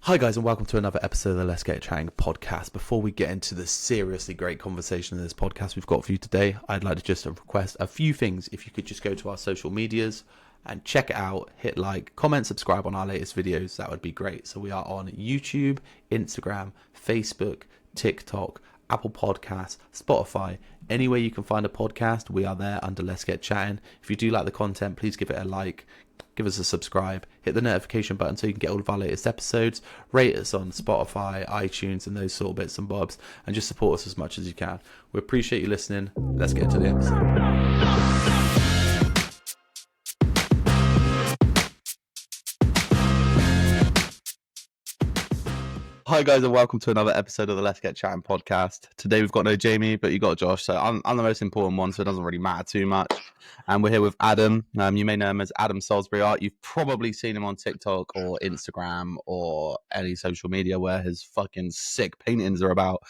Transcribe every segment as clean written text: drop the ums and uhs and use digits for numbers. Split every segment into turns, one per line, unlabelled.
Hi guys, and welcome to another episode of the Let's Get Chatting podcast. Before we get into the seriously great conversation in this podcast we've got for you today, I'd like to just request a few things. If you could just go to our social medias and check it out, hit like, comment, subscribe on our latest videos, that would be great. So we are on YouTube, Instagram, Facebook, TikTok, Apple Podcasts, Spotify, anywhere you can find a podcast, we are there under Let's Get Chatting. If you do like the content, please give it a like, give us a subscribe, hit the notification button so you can get all of our latest episodes, rate us on Spotify, iTunes, and those sort of bits and bobs, and just support us as much as you can. We appreciate you listening. Let's get into the episode. Hi guys, and welcome to another episode of the Let's Get Chatting podcast. Today we've got no Jamie, but you got Josh, so I'm the most important one, so it doesn't really matter too much. And we're here with Adam. You may know him as Adam SalisburyArt. You've probably seen him on TikTok or Instagram or any social media where his fucking sick paintings are about.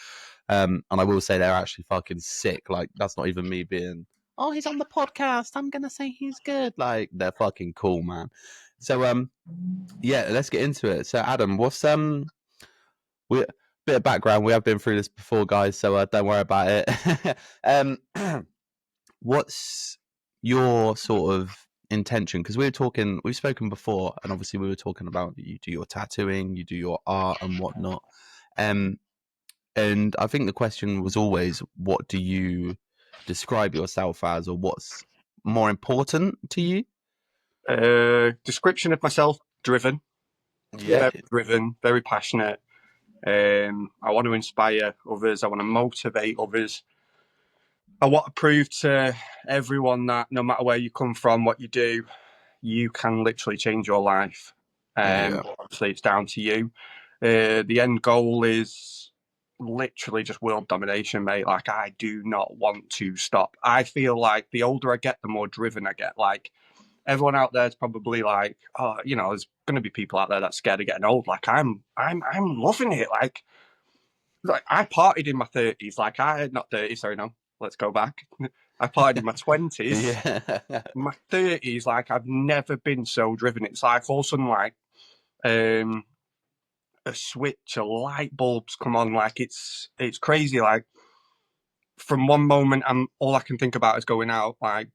And I will say they're actually fucking sick. Like, that's not even me being, oh, he's on the podcast, I'm gonna say he's good. Like, they're fucking cool, man. So yeah, let's get into it. So Adam, what's bit of background. We have been through this before, guys, so don't worry about it. What's your sort of intention? Because we've spoken before, and obviously we were talking about you do your tattooing, you do your art and whatnot. And I think the question was always, what do you describe yourself as, or what's more important to you?
Description of myself: driven,
Yeah,
very driven, very passionate. I want to inspire others. I want to motivate others. I want to prove to everyone that no matter where you come from, what you do, you can literally change your life. But obviously, it's down to you. The end goal is literally just world domination, mate. Like, I do not want to stop. I feel like the older I get, the more driven I get. Like, everyone out there is probably like, oh, you know, there's going to be people out there that's scared of getting old. Like, I'm loving it. Like I partied in my 30s. Like, not 30, sorry, no, let's go back. I partied in my 20s.
yeah.
My 30s, like, I've never been so driven. It's like all of a sudden, like, a switch, a light bulbs come on. Like, it's crazy. Like, from one moment, all I can think about is going out. Like,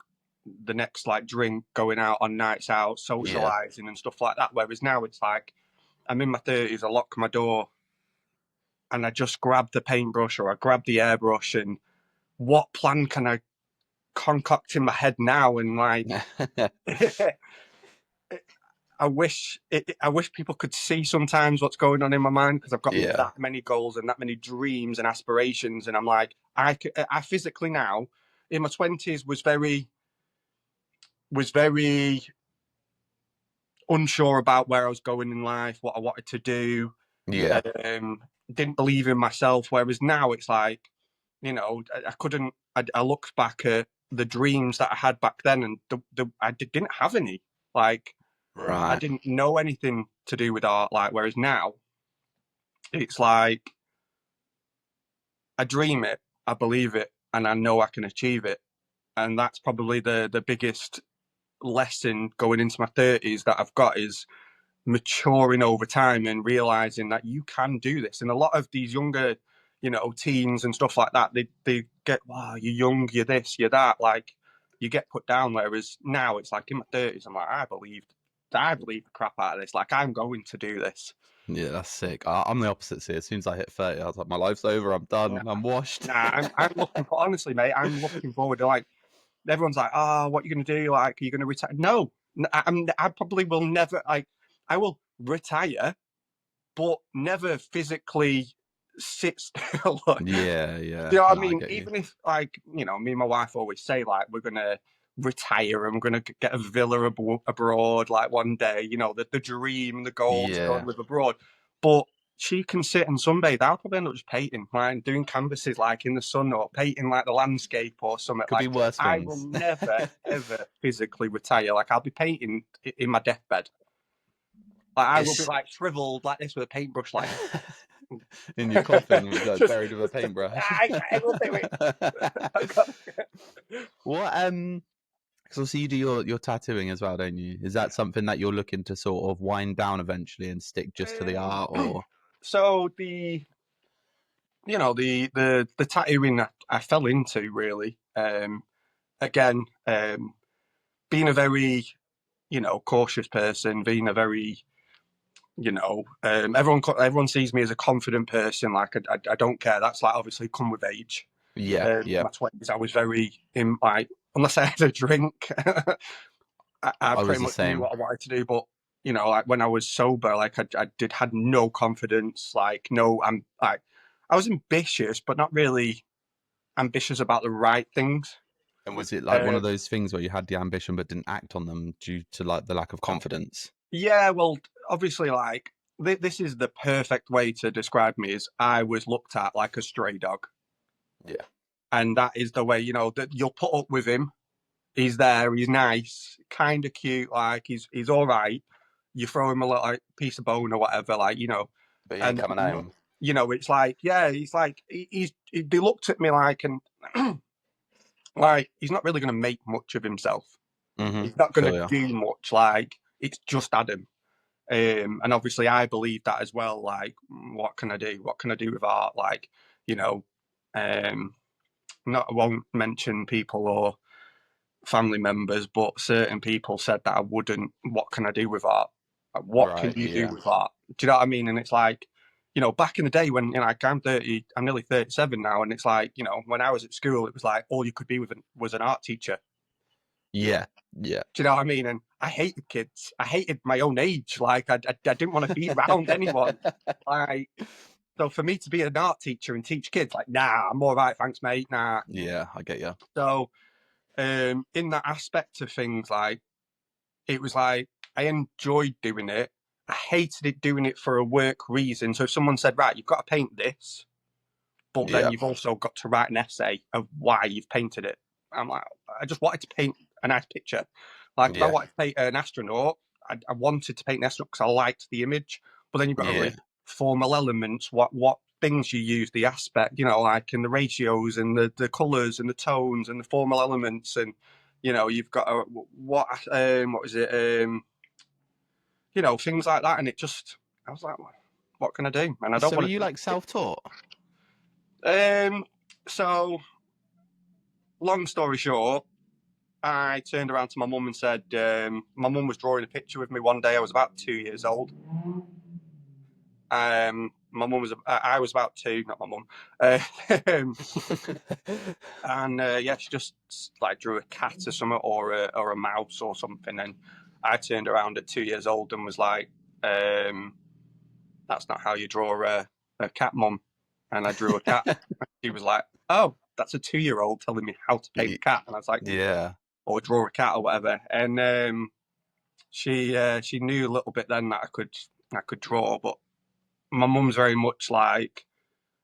the next, like, drink, going out on nights out, socializing and stuff like that. Whereas now it's like I'm in my 30s, I lock my door and I just grab the paintbrush or I grab the airbrush, and what plan can I concoct in my head now? And like, I wish people could see sometimes what's going on in my mind, because I've got that many goals and that many dreams and aspirations. And I'm like, I physically now, in my 20s, was very unsure about where I was going in life, what I wanted to do. Didn't believe in myself. Whereas now it's like, you know, I looked back at the dreams that I had back then, and I didn't have any. Like, I didn't know anything to do with art. Like, whereas now it's like, I dream it, I believe it, and I know I can achieve it. And that's probably the biggest lesson going into my 30s that I've got, is maturing over time and realizing that you can do this. And a lot of these younger, you know, teens and stuff like that, they get, wow, you're young, you're this, you're that, like, you get put down. Whereas now it's like, in my 30s, I'm like, I believe the crap out of this. Like, I'm going to do this.
Yeah, that's sick. I'm the opposite. See, as soon as I hit 30, I was like, my life's over. I'm done. I'm washed.
I'm looking for, honestly, mate, I'm looking forward to, like, everyone's like, oh, what are you going to do? Like, are you going to retire? No, I probably will never, like, I will retire, but never physically sit still.
Yeah.
Do you know what I mean?
I
Even if, like, you know, me and my wife always say, like, we're going to retire and we're going to get a villa abroad, like, one day, you know, the dream and the goal to go and live abroad. But she can sit and sunbathe. I'll probably end up just painting, like, doing canvases, like, in the sun, or painting, like, the landscape or something.
Could
like,
be worse
I
things.
will never, ever physically retire. Like, I'll be painting in my deathbed. Like, I will be, like, shriveled like this with a paintbrush, like,
in your coffin, like, buried with a paintbrush.
I will do it.
What? Because obviously you do your tattooing as well, don't you? Is that something that you're looking to sort of wind down eventually and stick just to the art, or?
So the the tattooing I fell into really. Again, being a very cautious person, being a very everyone sees me as a confident person. Like I don't care. That's like obviously come with age.
Yeah, yeah.
My 20s, I was very in like unless I had a drink, I
I was
pretty
the
much knew
same.
what I wanted to do. But like when I was sober, like I had no confidence. Like no, I was ambitious, but not really ambitious about the right things.
And was it like one
Uh,
of those things where you had the ambition but didn't act on them due to like the lack of confidence?
yeah, well, obviously, like this is the perfect way to describe me. Is I was looked at like a stray dog,
Yeah.
and that is the way that you'll put up with him. He's there. He's nice, kind of cute. Like he's all right. You throw him a little like, piece of bone or whatever, like
But he ain't
and
coming home.
it's like yeah, he's like they looked at me like and like he's not really going to make much of himself. He's not going
Feel
to
ya.
do much. Like it's just Adam. And obviously, I believe that as well. Like, what can I do? What can I do with art? Like, you know, not I won't mention people or family members, but certain people said that I wouldn't. What can I do with art? Like, what can
Right,
you do
yeah.
with art? Do you know what I mean? And it's like, back in the day when like I'm 30, I'm nearly 37 now, and it's like, when I was at school, it was like all you could be with was an art teacher.
Yeah, yeah.
Do you know what I mean? And I hated kids. I hated my own age. Like I didn't want to be around anyone. Like so, for me to be an art teacher and teach kids, like nah, I'm all right, thanks, mate. Nah.
Yeah, I get you.
So, in that aspect of things, like it was like I enjoyed doing it. I hated it doing it for a work reason. So if someone said, right, you've got to paint this, but then
Yeah,
you've also got to write an essay of why you've painted it. I'm like, I just wanted to paint a nice picture. Like if I
yeah,
wanted to paint an astronaut, I wanted to paint an astronaut because I liked the image. But then you've got to
yeah,
read formal elements, what things you use, the aspect, like in the ratios and the colours and the tones and the formal elements, and you've got what was it, things like that. And it just, I was like, what can I do? And I don't
So are
want
you like self-taught?
to. So long story short, I turned around to my mum and said, my mum was drawing a picture with me one day. I was about 2 years old. My mum was, I was about two, not my mum. And yeah, she just like drew a cat or something, or a mouse or something. And I turned around at 2 years old and was like, that's not how you draw a cat, mum. And I drew a cat. She was like, oh, that's a 2-year-old telling me how to paint a cat. And I was like,
Yeah,
or draw a cat or whatever. And she knew a little bit then that I could draw, but my mum's very much like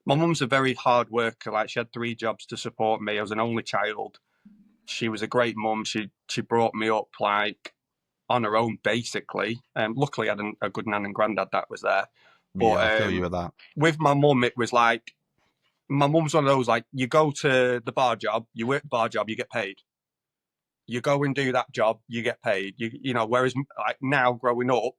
my mum's a very hard worker. Like she had 3 jobs to support me. I was an only child. She was a great mum. She brought me up like on her own basically. Luckily, I had a good nan and granddad that was there. But
yeah, I feel you with that.
with my mum, it was like my mum's one of those like you go to the bar job, you work the bar job, you get paid. You go and do that job, you get paid. Whereas like now growing up,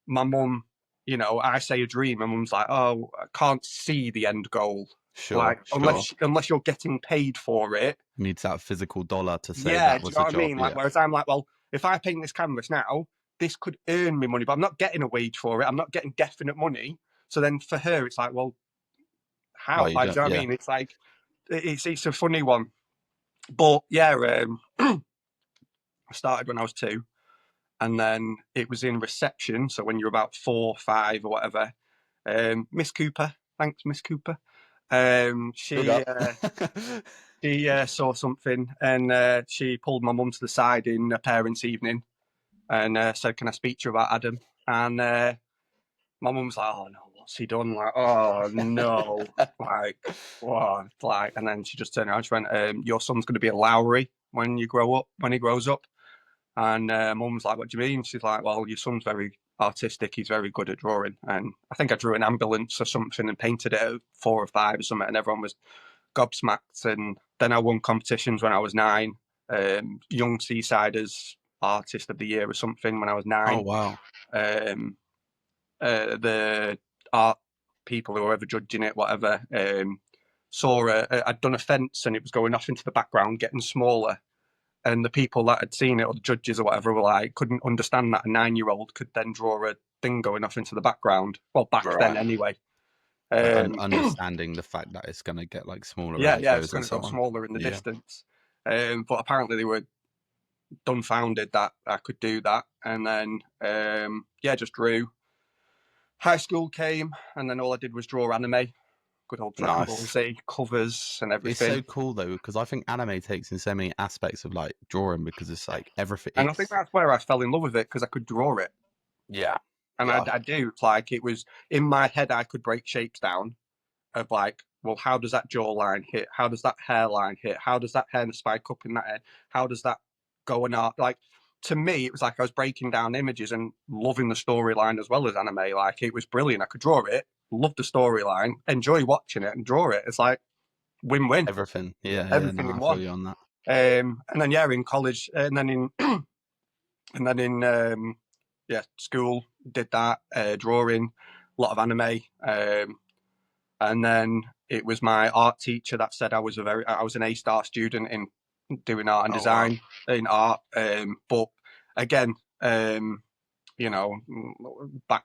my mum, I say a dream, and mum's like, oh, I can't see the end goal.
Sure,
Like
sure.
unless you're getting paid for it.
Needs that physical dollar to say
Yeah,
that
do you
was
know
a
what I
job.
mean? Like
Yeah,
whereas I'm like, well, if I paint this canvas now, this could earn me money, but I'm not getting a wage for it. I'm not getting definite money. So then for her, it's like, well,
well,
how?
you
Like,
don't.
do you know what I
Yeah,
mean? It's like it's a funny one. But yeah, I started when I was 2. And then it was in reception. So when you're about 4, 5, or whatever, Miss Cooper, thanks, Miss Cooper.
big
She
up.
saw something and she pulled my mum to the side in a parents' evening and said, "Can I speak to you about Adam?" And my mum was like, "Oh no, what's he done?" Like, "Oh no, like what?" Like, and then she just turned around. She went, "Your son's going to be a Lowry when you grow up. When he grows up." And mum's like, "What do you mean?" She's like, "Well, your son's very artistic. He's very good at drawing." And I think I drew an ambulance or something and painted it at 4 or 5 or something, and everyone was gobsmacked. And then I won competitions when I was 9. Young Seasiders Artist of the Year or something when I was 9.
Oh wow.
The art people who were ever judging it, whatever, saw I'd done a fence and it was going off into the background, getting smaller. And the people that had seen it, or the judges or whatever, were like, couldn't understand that a 9-year-old could then draw a thing going off into the background. Well, back then anyway.
Understanding the fact that it's going to get like smaller.
Yeah,
as it
yeah,
goes
it's going
and
to go
so on.
smaller in the distance. But apparently they were dumbfounded that I could do that. And then, just drew. High school came, and then all I did was draw anime. Good old Dragon Ball Z covers and everything.
It's so cool though, because I think anime takes in so many aspects of like drawing, because it's like everything.
And I think that's where I fell in love with it, because I could draw it.
Yeah.
And I do. Like, it was in my head, I could break shapes down of like, well, how does that jawline hit? How does that hairline hit? How does that hair spike up in that head? How does that go and art? Like, to me, it was like I was breaking down images and loving the storyline as well as anime. Like, it was brilliant. I could draw it, love the storyline, enjoy watching it, and draw it. It's like win-win.
Everything. Yeah.
Everything in one.
I feel you on that.
And then in college, and then in school, did that drawing, a lot of anime. And then it was my art teacher that said I was an A-star student in doing art and design in art. But again, back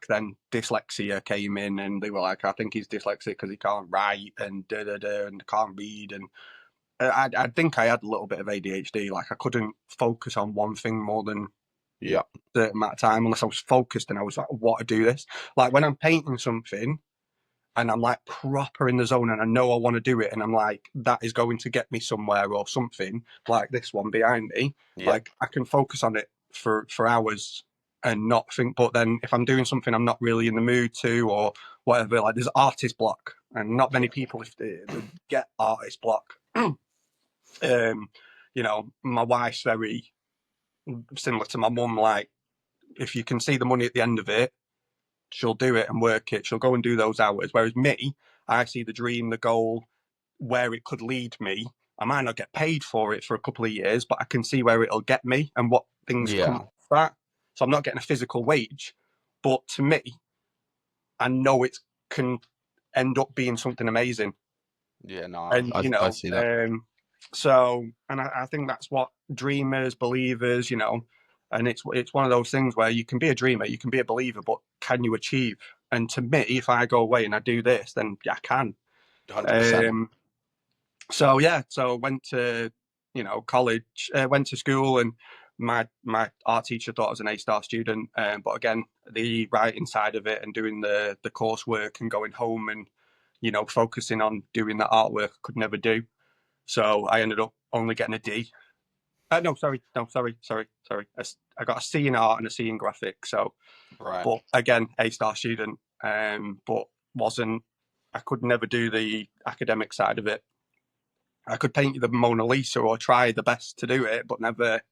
then dyslexia came in, and they were like, I think he's dyslexic because he can't write and and can't read. And I think I had a little bit of ADHD. Like, I couldn't focus on one thing more than a certain amount of time unless I was focused, and I was like, what to do this? Like, when I'm painting something and I'm like proper in the zone and I know I want to do it, and I'm like, that is going to get me somewhere, or something like this one behind me, like I can focus on it for hours and not think. But then if I'm doing something I'm not really in the mood to, or whatever, like, there's artist block, and not many people get artist block. My wife's very similar to my mum. Like, if you can see the money at the end of it, she'll do it and work it. She'll go and do those hours. Whereas me, I see the dream, the goal, where it could lead me. I might not get paid for it for a couple of years, but I can see where it'll get me and what things come off that. So I'm not getting a physical wage, but to me, I know it can end up being something amazing.
Yeah, no,
and
I see that.
I think that's what dreamers, believers, and it's one of those things where you can be a dreamer, you can be a believer, but can you achieve? And to me, if I go away and I do this, then I can.
100%.
So went to college, went to school, and my art teacher thought I was an A-star student, but again, the writing side of it and doing the coursework and going home and focusing on doing the artwork I could never do. So I ended up only getting a D. Sorry. I got a C in art and a C in graphics. So, but again, A-star student, but I could never do the academic side of it. I could paint the Mona Lisa or try the best to do it, but never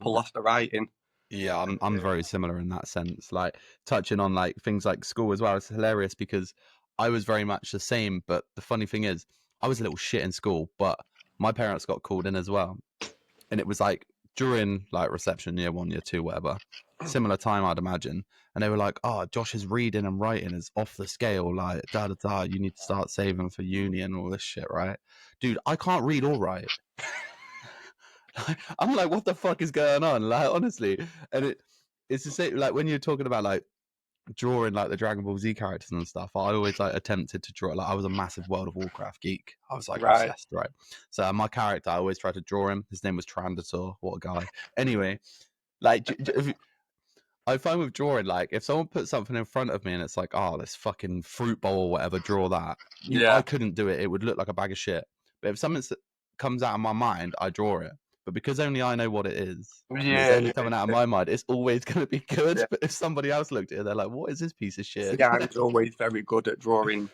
pull off the writing.
Yeah, I'm very similar in that sense. Like, touching on like things like school as well, it's hilarious because I was very much the same. But the funny thing is, I was a little shit in school, but my parents got called in as well. And it was like during like reception, year 1, year 2, whatever, similar time, I'd imagine. And they were like, oh, Josh's reading and writing is off the scale. Like, you need to start saving for uni and all this shit, right? Dude, I can't read or write. I'm like, what the fuck is going on? Like, honestly. And it's the same, like, when you're talking about like drawing like the Dragon Ball Z characters and stuff, I always like attempted to draw. Like, I was a massive World of Warcraft geek. I was like obsessed, right? So my character, I always tried to draw him. His name was Trandator. What a guy. Anyway, like, I find with drawing, like, if someone puts something in front of me and it's like, oh, this fucking fruit bowl or whatever, draw that. I couldn't do it. It would look like a bag of shit. But if something comes out of my mind, I draw it. But because only I know what it is, it's only coming out of my mind, it's always going to be good. Yeah. But if somebody else looked at it, they're like, what is this piece of shit?
Yeah, I was always very good at drawing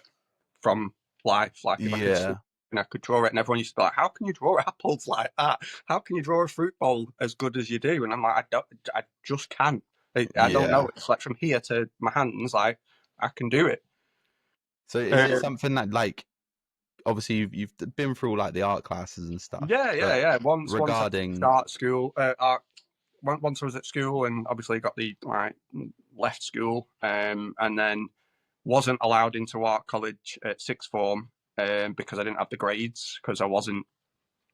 from life. Like, if I could see and I could draw it, and everyone used to be like, how can you draw apples like that? How can you draw a fruit bowl as good as you do? And I'm like, I just can't. I don't know. It's like from here to my hands, like, I can do it.
So is it something that, like, obviously you've been through like the art classes and stuff, but
Yeah. Once I
regarding
start school, once I was at school, and obviously got the left school, and then wasn't allowed into art college at sixth form because I didn't have the grades because I wasn't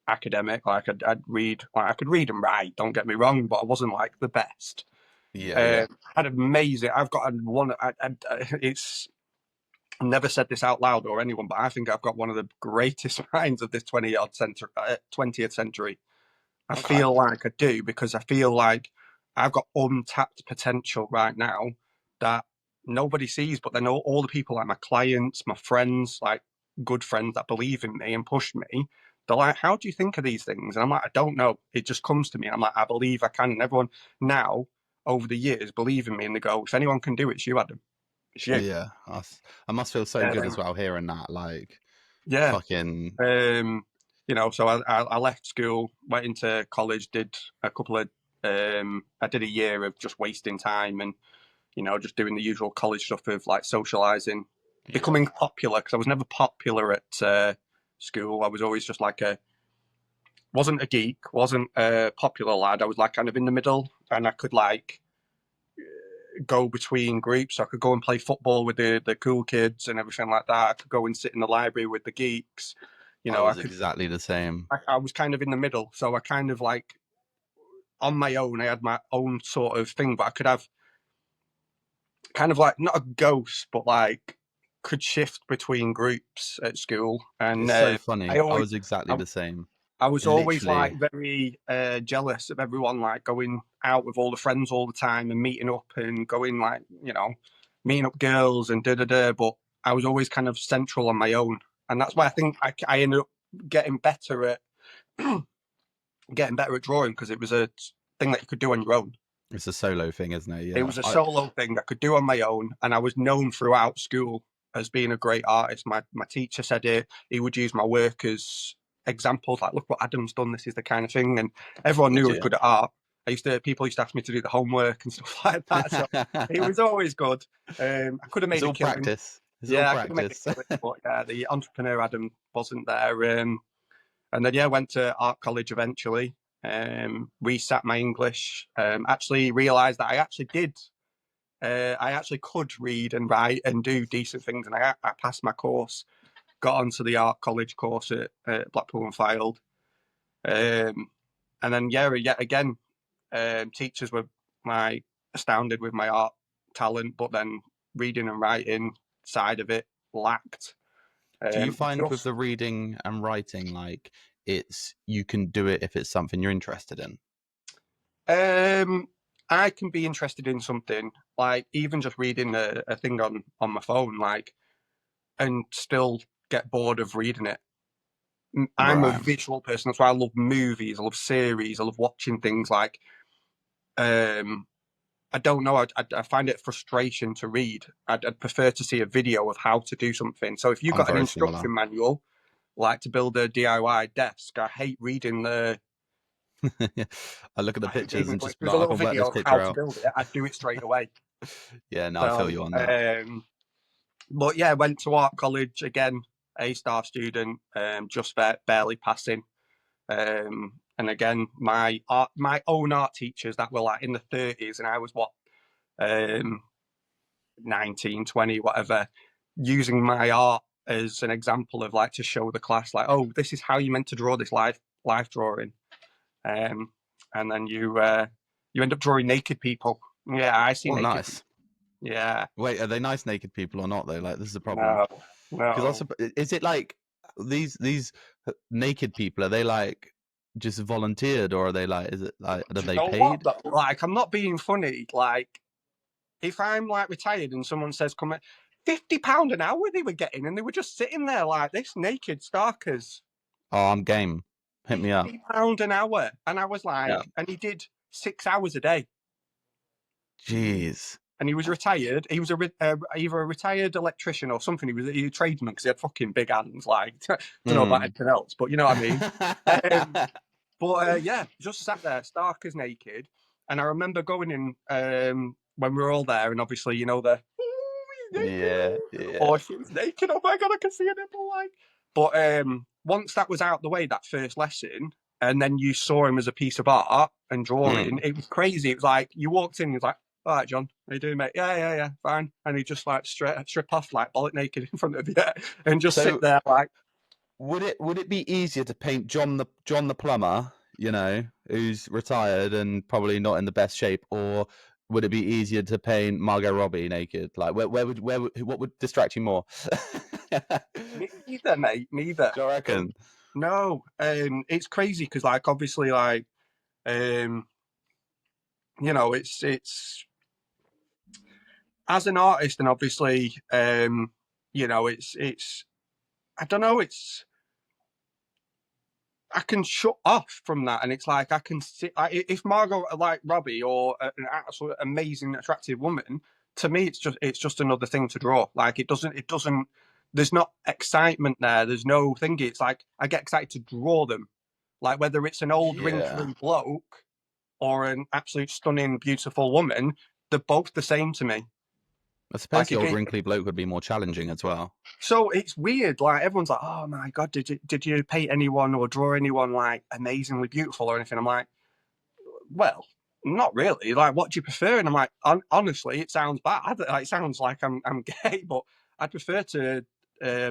academic. Like I'd read, like I could read and write. Don't get me wrong, but I wasn't like the best.
yeah.
Had amazing. I've got one. It's I've never said this out loud or anyone, but I think I've got one of the greatest minds of this 20th century. I
Okay.
feel like I do because I feel like I've got untapped potential right now that nobody sees. But then all the people, like my clients, my friends, like good friends that believe in me and push me, they're like, "How do you think of these things?" And I'm like, "I don't know. It just comes to me." I'm like, "I believe I can." And everyone now over the years believe in me, and they go, "If anyone can do it, it's you, Adam. It's you."
Yeah, I must feel so good as well hearing that. Like,
Yeah.
fucking
So I left school, went into college, did a couple of, I did a year of just wasting time and, just doing the usual college stuff of like socializing, becoming popular, because I was never popular at school. I was always just like wasn't a geek, wasn't a popular lad. I was like kind of in the middle, and I could like go between groups. I could go and play football with the cool kids and everything like that. I could go and sit in the library with the geeks.
I was
I could.
exactly the same.
I was kind of in the middle, so I kind of like on my own. I had my own sort of thing, but I could have kind of like not a ghost, but like could shift between groups at school. And
It's so funny.
I
I
always,
was exactly
I,
the same.
I was always
Literally,
like very jealous of everyone, like going out with all the friends all the time and meeting up and going like meeting up girls and da da da. But I was always kind of central on my own, and that's why I think I ended up getting better at drawing because it was a thing that you could do on your own.
it's a solo thing, isn't it?
It
Yeah.
was a solo thing I could do on my own, and I was known throughout school as being a great artist. My teacher said he would use my work as examples, like, look what Adam's done. This is the kind of thing, and everyone knew I was good at art. People used to ask me to do the homework and stuff like that. So it was always good. I could have made
It's
a
all
killing.
practice. It's all
Yeah, I could have made
practice.
a killing, but yeah, the entrepreneur Adam wasn't there. And then went to art college eventually. Resat my English. Actually realised that I actually could read and write and do decent things, and I passed my course. Got onto the art college course at Blackpool and Fylde. And then yet again, teachers were astounded with my art talent, but then reading and writing side of it lacked.
Do you find with the reading and writing, like you can do it if it's something you're interested in?
I can be interested in something like even just reading a thing on my phone, like, and still get bored of reading it. I'm a
Right.
visual person. That's why I love movies. I love series. I love watching things like. I don't know. I find it frustration to read. I'd prefer to see a video of how to do something. So if you've
I'm
got an
very similar.
instruction manual, like to build a DIY desk, I hate reading the.
I look at the pictures and
But if
just be
there's a
like, I
little
can work
video
this
of how
picture
to
out.
build it, I'd do it straight away.
Yeah, no, I feel you
So,
on that.
but yeah, went to art college again, A-star student, just barely passing. And again, my own art teachers that were like in the 30s, and I was what, 19, 20, whatever, using my art as an example of like to show the class, like, oh, this is how you meant to draw this life drawing. And then you end up drawing naked people. Yeah, I see
Oh,
naked
nice.
people. Yeah.
Wait, are they nice naked people or not though? Like, this is a problem.
No.
Because
No.
also, is it like these naked people? Are they like just volunteered, or are they like? Is it like are
Do you
they
know what?
paid?
Like, I'm not being funny. Like, if I'm like retired and someone says, "Come in," £50 an hour they were getting, and they were just sitting there like this, naked starkers.
Oh, I'm game. Hit me up.
£50 an hour, and I was
Yeah.
like, and he did 6 hours a day,
Jeez.
and he was retired. He was either a retired electrician or something. He was a tradesman because he had fucking big hands. Like, I don't know about anything else, but you know what I mean. But yeah, just sat there, stark as naked. And I remember going in when we were all there, and obviously, he's naked.
Yeah, yeah.
Or she was naked. Oh my god, I can see a nipple. Like, But once that was out the way, that first lesson, and then you saw him as a piece of art and drawing, it was crazy. It was like you walked in, he was like, "All right, John, how you doing, mate? Yeah, fine." And he just like strip off like bollock naked in front of you and just sit there like.
Would it be easier to paint John the plumber, you know, who's retired and probably not in the best shape, or would it be easier to paint Margot Robbie naked? Like, what would distract you more?
Neither, mate. Neither.
Do you reckon?
No, it's crazy because, like, obviously, like, you know, it's as an artist, and obviously, you know, it's I don't know, I can shut off from that, and it's like I can see if Margot like Robbie or an absolute amazing, attractive woman. To me, it's just another thing to draw. Like it doesn't. There's not excitement there. There's no thing. It's like I get excited to draw them. Like whether it's an old wrinkly bloke or an absolute stunning, beautiful woman, they're both the same to me.
I suppose
Like
the old wrinkly bloke would be more challenging as well.
so it's weird. Like everyone's like, "Oh my god, did you paint anyone or draw anyone like amazingly beautiful or anything?" I'm like, "Well, not really. Like, what do you prefer?" And I'm like, "Honestly, it sounds bad. Like, it sounds like I'm gay, but I'd prefer to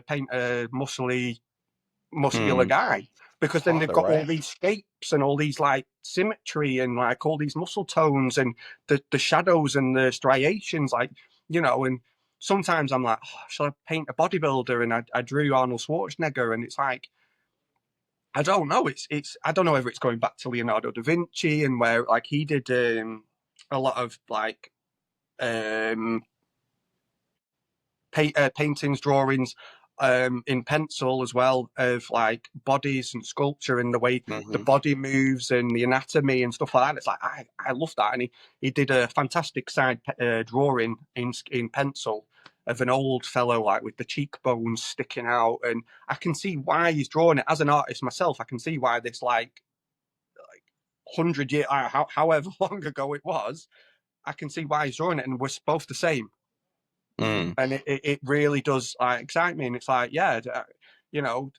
paint a muscular guy because then they've got all these shapes and all these like symmetry and like all these muscle tones and the shadows and the striations, like you know." And sometimes I'm like, oh, shall I paint a bodybuilder? And I drew Arnold Schwarzenegger, and it's like I don't know. It's I don't know whether it's going back to Leonardo da Vinci and where like he did a lot of like um, paintings, drawings in pencil as well of like bodies and sculpture and the way the body moves and the anatomy and stuff like that. It's like I love that, and he did a fantastic side drawing in pencil of an old fellow like with the cheekbones sticking out, and I can see why he's drawing it. As an artist myself, I can see why this like 100 year however long ago it was, I can see why he's drawing it, and we're both the same. And it really does excite me. And it's like, yeah, you know,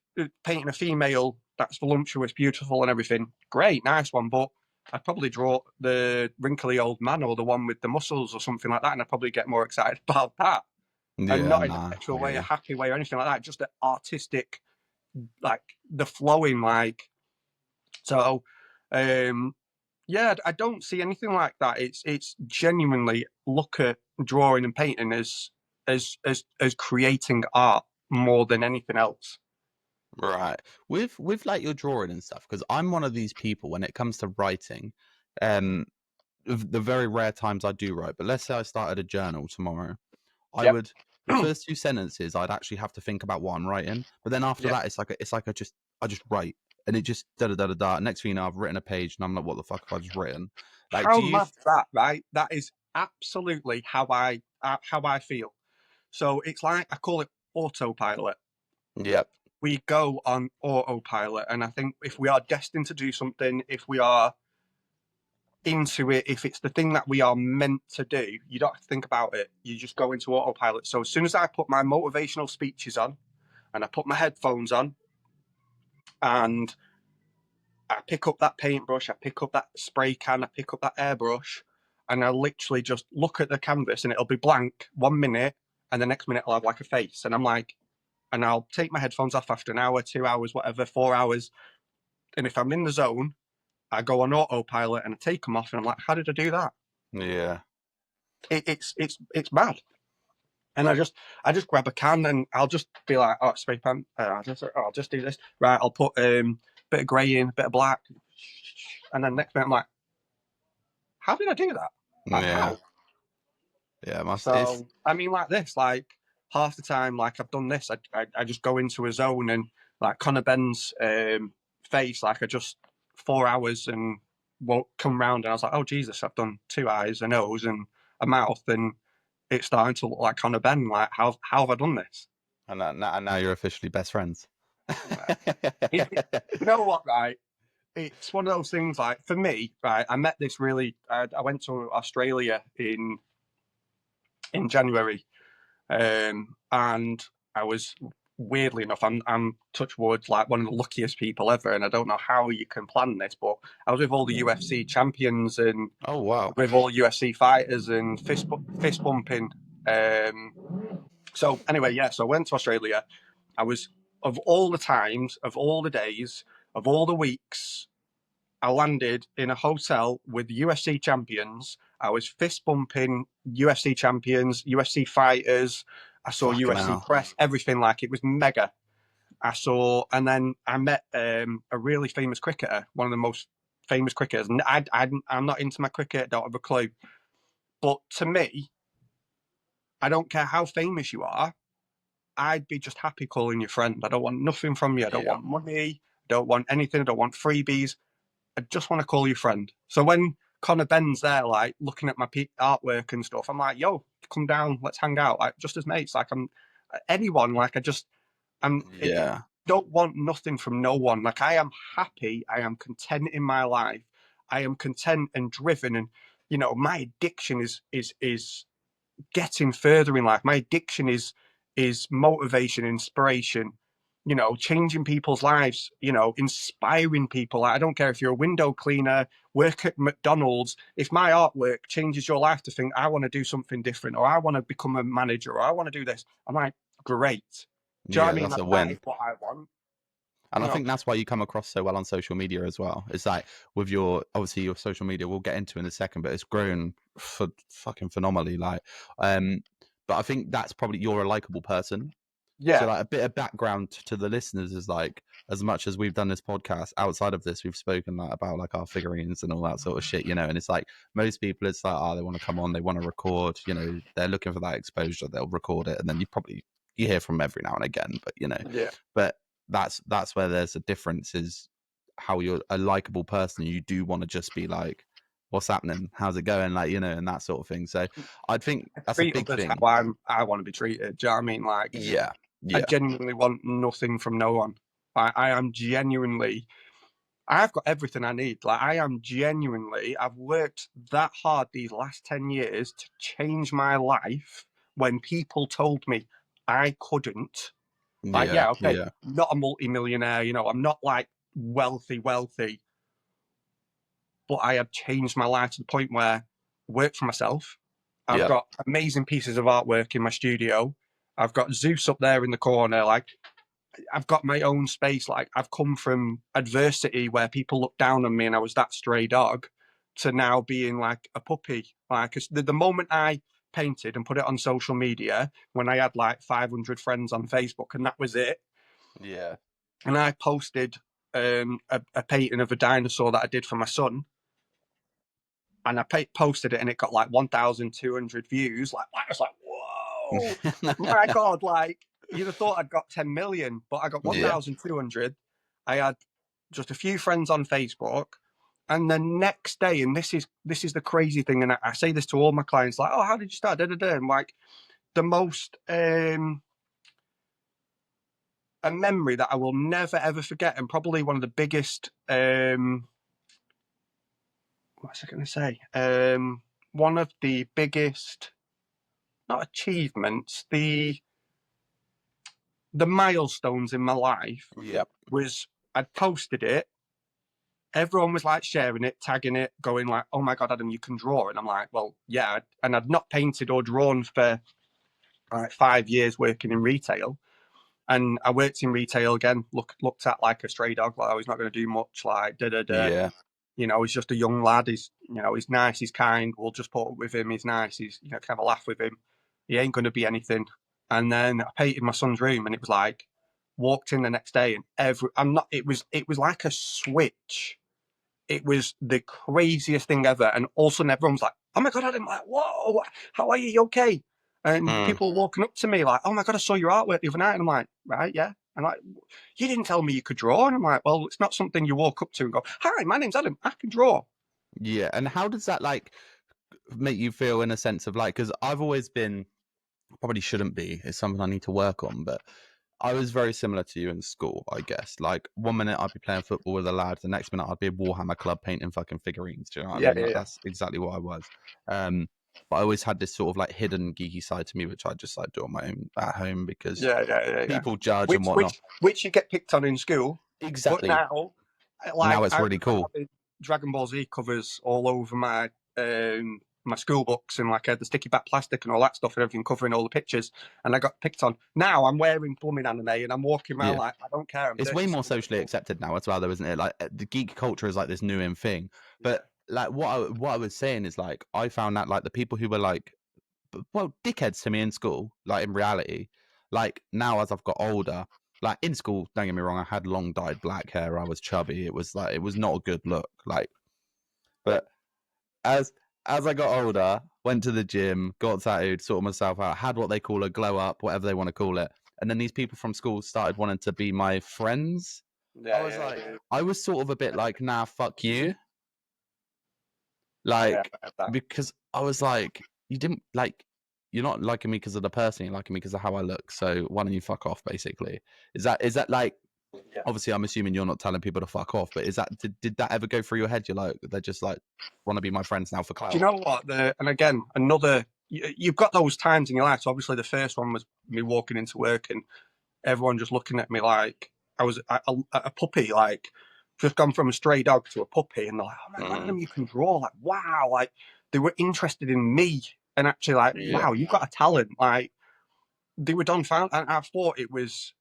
painting a female that's voluptuous, beautiful, and everything, great, nice one. But I'd probably draw the wrinkly old man or the one with the muscles or something like that, and I'd probably get more excited about that. And not in a sexual way, a happy way, or anything like that. Just the artistic, like the flowing, like so. Yeah, I don't see anything like that. It's genuinely look at drawing and painting as creating art more than anything else.
Right. With like your drawing and stuff, because I'm one of these people when it comes to writing, the very rare times I do write, but let's say I started a journal tomorrow, I would the first two sentences I'd actually have to think about what I'm writing, but then after that it's like I just write, and it just da da da da da. Next thing you know, I've written a page and I'm like, what the fuck have I just written? Like,
How mad that, right? That is absolutely how I feel. So it's like I call it autopilot.
Yep.
We go on autopilot, and I think if we are destined to do something, if we are into it, if it's the thing that we are meant to do, you don't have to think about it. You just go into autopilot. So as soon as I put my motivational speeches on and I put my headphones on and I pick up that paintbrush, I pick up that spray can, I pick up that airbrush, and I literally just look at the canvas and it'll be blank 1 minute, and the next minute I'll have like a face. And I'm like, and I'll take my headphones off after an hour, 2 hours, whatever, 4 hours. And if I'm in the zone, I go on autopilot and I take them off, and I'm like, how did I do that?
Yeah.
It's mad. And I just grab a can and I'll just be like, oh, spray pan. I'll just do this. Right, I'll put bit of grey in, bit of black, and then next minute I'm like, how did I do that? Like, how?
Yeah,
So I mean, like this, like half the time, like I've done this, I just go into a zone and like Conor Ben's face, like I just 4 hours and won't come round, and I was like, oh Jesus, I've done 2 eyes, a nose, and a mouth, and it's starting to look like Conor Ben. Like, how have I done this?
And now you're officially best friends.
You know what, right? It's one of those things. Like for me, right? I met this really. I went to Australia in January, and I was weirdly enough, I'm touch wood, like one of the luckiest people ever, and I don't know how you can plan this, but I was with all the UFC champions and
Oh wow.
with all UFC fighters and fist bumping. So anyway, yeah, so I went to Australia. I was, of all the times, of all the days, of all the weeks, I landed in a hotel with UFC champions. I was fist bumping UFC champions, UFC fighters. I saw
Fucking
UFC
hell.
press, everything, like it was mega. I saw, and then I met a really famous cricketer, one of the most famous cricketers. And I'm not into my cricket, don't have a clue. But to me, I don't care how famous you are. I'd be just happy calling you friend. I don't want nothing from you. I don't
Yeah.
want money. I don't want anything. I don't want freebies. I just want to call you friend. So when Connor Ben's there, like looking at my artwork and stuff, I'm like, yo, come down, let's hang out, like just as mates. Like I'm anyone. Like I don't want nothing from no one. Like I am happy. I am content in my life. I am content and driven, and my addiction is getting further in life. My addiction is motivation, inspiration, changing people's lives, inspiring people. I don't care if you're a window cleaner, work at McDonald's. If my artwork changes your life to think I want to do something different, or I want to become a manager, or I want to do this, I'm like, great. Do you know what I mean?
That's a
That
win.
is what I want.
And I think that's why you come across so well on social media as well. It's like with obviously your social media, we'll get into in a second, but it's grown fucking phenomenally. Like, but I think that's probably, you're a likable person.
Yeah.
So like a bit of background to the listeners is like, as much as we've done this podcast, outside of this, we've spoken like about like our figurines and all that sort of shit, and it's like most people, it's like, they want to come on, they want to record, they're looking for that exposure, they'll record it, and then you hear from them every now and again, but
Yeah.
but that's where there's a difference, is how you're a likable person. You do want to just be like, what's happening? How's it going? Like, and that sort of thing. So I think that's a big thing.
How I want to be treated. Do you know what I mean? Like,
Yeah.
I genuinely want nothing from no one. I am genuinely, I've got everything I need. Like, I've worked that hard these last 10 years to change my life when people told me I couldn't. Like, okay, not a multi-millionaire, I'm not like wealthy, but I have changed my life to the point where I work for myself. I've got amazing pieces of artwork in my studio. I've got Zeus up there in the corner. Like, I've got my own space. Like, I've come from adversity where people looked down on me and I was that stray dog, to now being like a puppy. Like, the moment I painted and put it on social media, when I had like 500 friends on Facebook, and that was it.
Yeah.
And I posted a painting of a dinosaur that I did for my son. And I posted it, and it got like 1,200 views. Like, I was like, whoa, my God, like, you'd have thought I'd got 10 million, but I got 1,200. I had just a few friends on Facebook. And the next day, and this is the crazy thing, and I say this to all my clients, like, oh, how did you start? And like, the most, a memory that I will never, ever forget, and probably one of the biggest, what's I going to say? One of the biggest, not achievements, the milestones in my life was, I'd posted it. Everyone was like sharing it, tagging it, going like, oh my God, Adam, you can draw. And I'm like, well, yeah. And I'd not painted or drawn for like 5 years working in retail. And I worked in retail again, looked at like a stray dog, like, oh, he's not going to do much, like,
Yeah.
He's just a young lad. He's nice, he's kind. We'll just put up with him. He's nice. He's, can have a laugh with him. He ain't going to be anything. And then I painted my son's room, and it was like, walked in the next day, and it was like a switch. It was the craziest thing ever. And all of a sudden everyone's like, oh my God, Adam, like, whoa, how are you? You okay? And people were walking up to me like, oh my God, I saw your artwork the other night. And I'm like, right, yeah. And like, you didn't tell me you could draw. And I'm like, well, it's not something you walk up to and go, hi, my name's Adam, I can draw.
Yeah. And how does that like make you feel, in a sense of like, because I've always been, probably shouldn't be, it's something I need to work on, but I was very similar to you in school, I guess. Like, 1 minute I'd be playing football with the lads, the next minute I'd be at Warhammer Club painting fucking figurines. Do you know what I mean? Like, that's exactly what I was. but I always had this sort of like hidden geeky side to me, which I just like do on my own at home because people judge and whatnot.
Which you get picked on in school.
Exactly.
But now,
now it's really cool.
Dragon Ball Z covers all over my my school books, and like the sticky back plastic and all that stuff and everything, covering all the pictures, and I got picked on. Now I'm wearing blooming anime and I'm walking around like I don't care.
It's way more socially accepted now as well, though, isn't it? Like the geek culture is like this new in thing. But like what I was saying is like I found that like the people who were like, well, dickheads to me in school, like in reality, like now as I've got older, like in school, don't get me wrong, I had long dyed black hair, I was chubby, it was not a good look, like, but as I got older, went to the gym, got tattooed, sorted myself out, had what they call a glow up, whatever they want to call it, and then these people from school started wanting to be my friends. I was sort of a bit like, nah, fuck you, like, because I was like, you didn't like, you're not liking me because of the person, you're liking me because of how I look, so why don't you fuck off, basically. Is that like, obviously I'm assuming you're not telling people to fuck off, but is that, did that ever go through your head? You're like, they're just like want to be my friends now for clout?
Do you know what, and again, you've got those times in your life. So obviously the first one was me walking into work and everyone just looking at me like I was a puppy, like just gone from a stray dog to a puppy, and they're like, oh man, Adam, you can draw, like wow, like they were interested in me and actually like, wow, you've got a talent, like they were dumbfounded, and I thought it was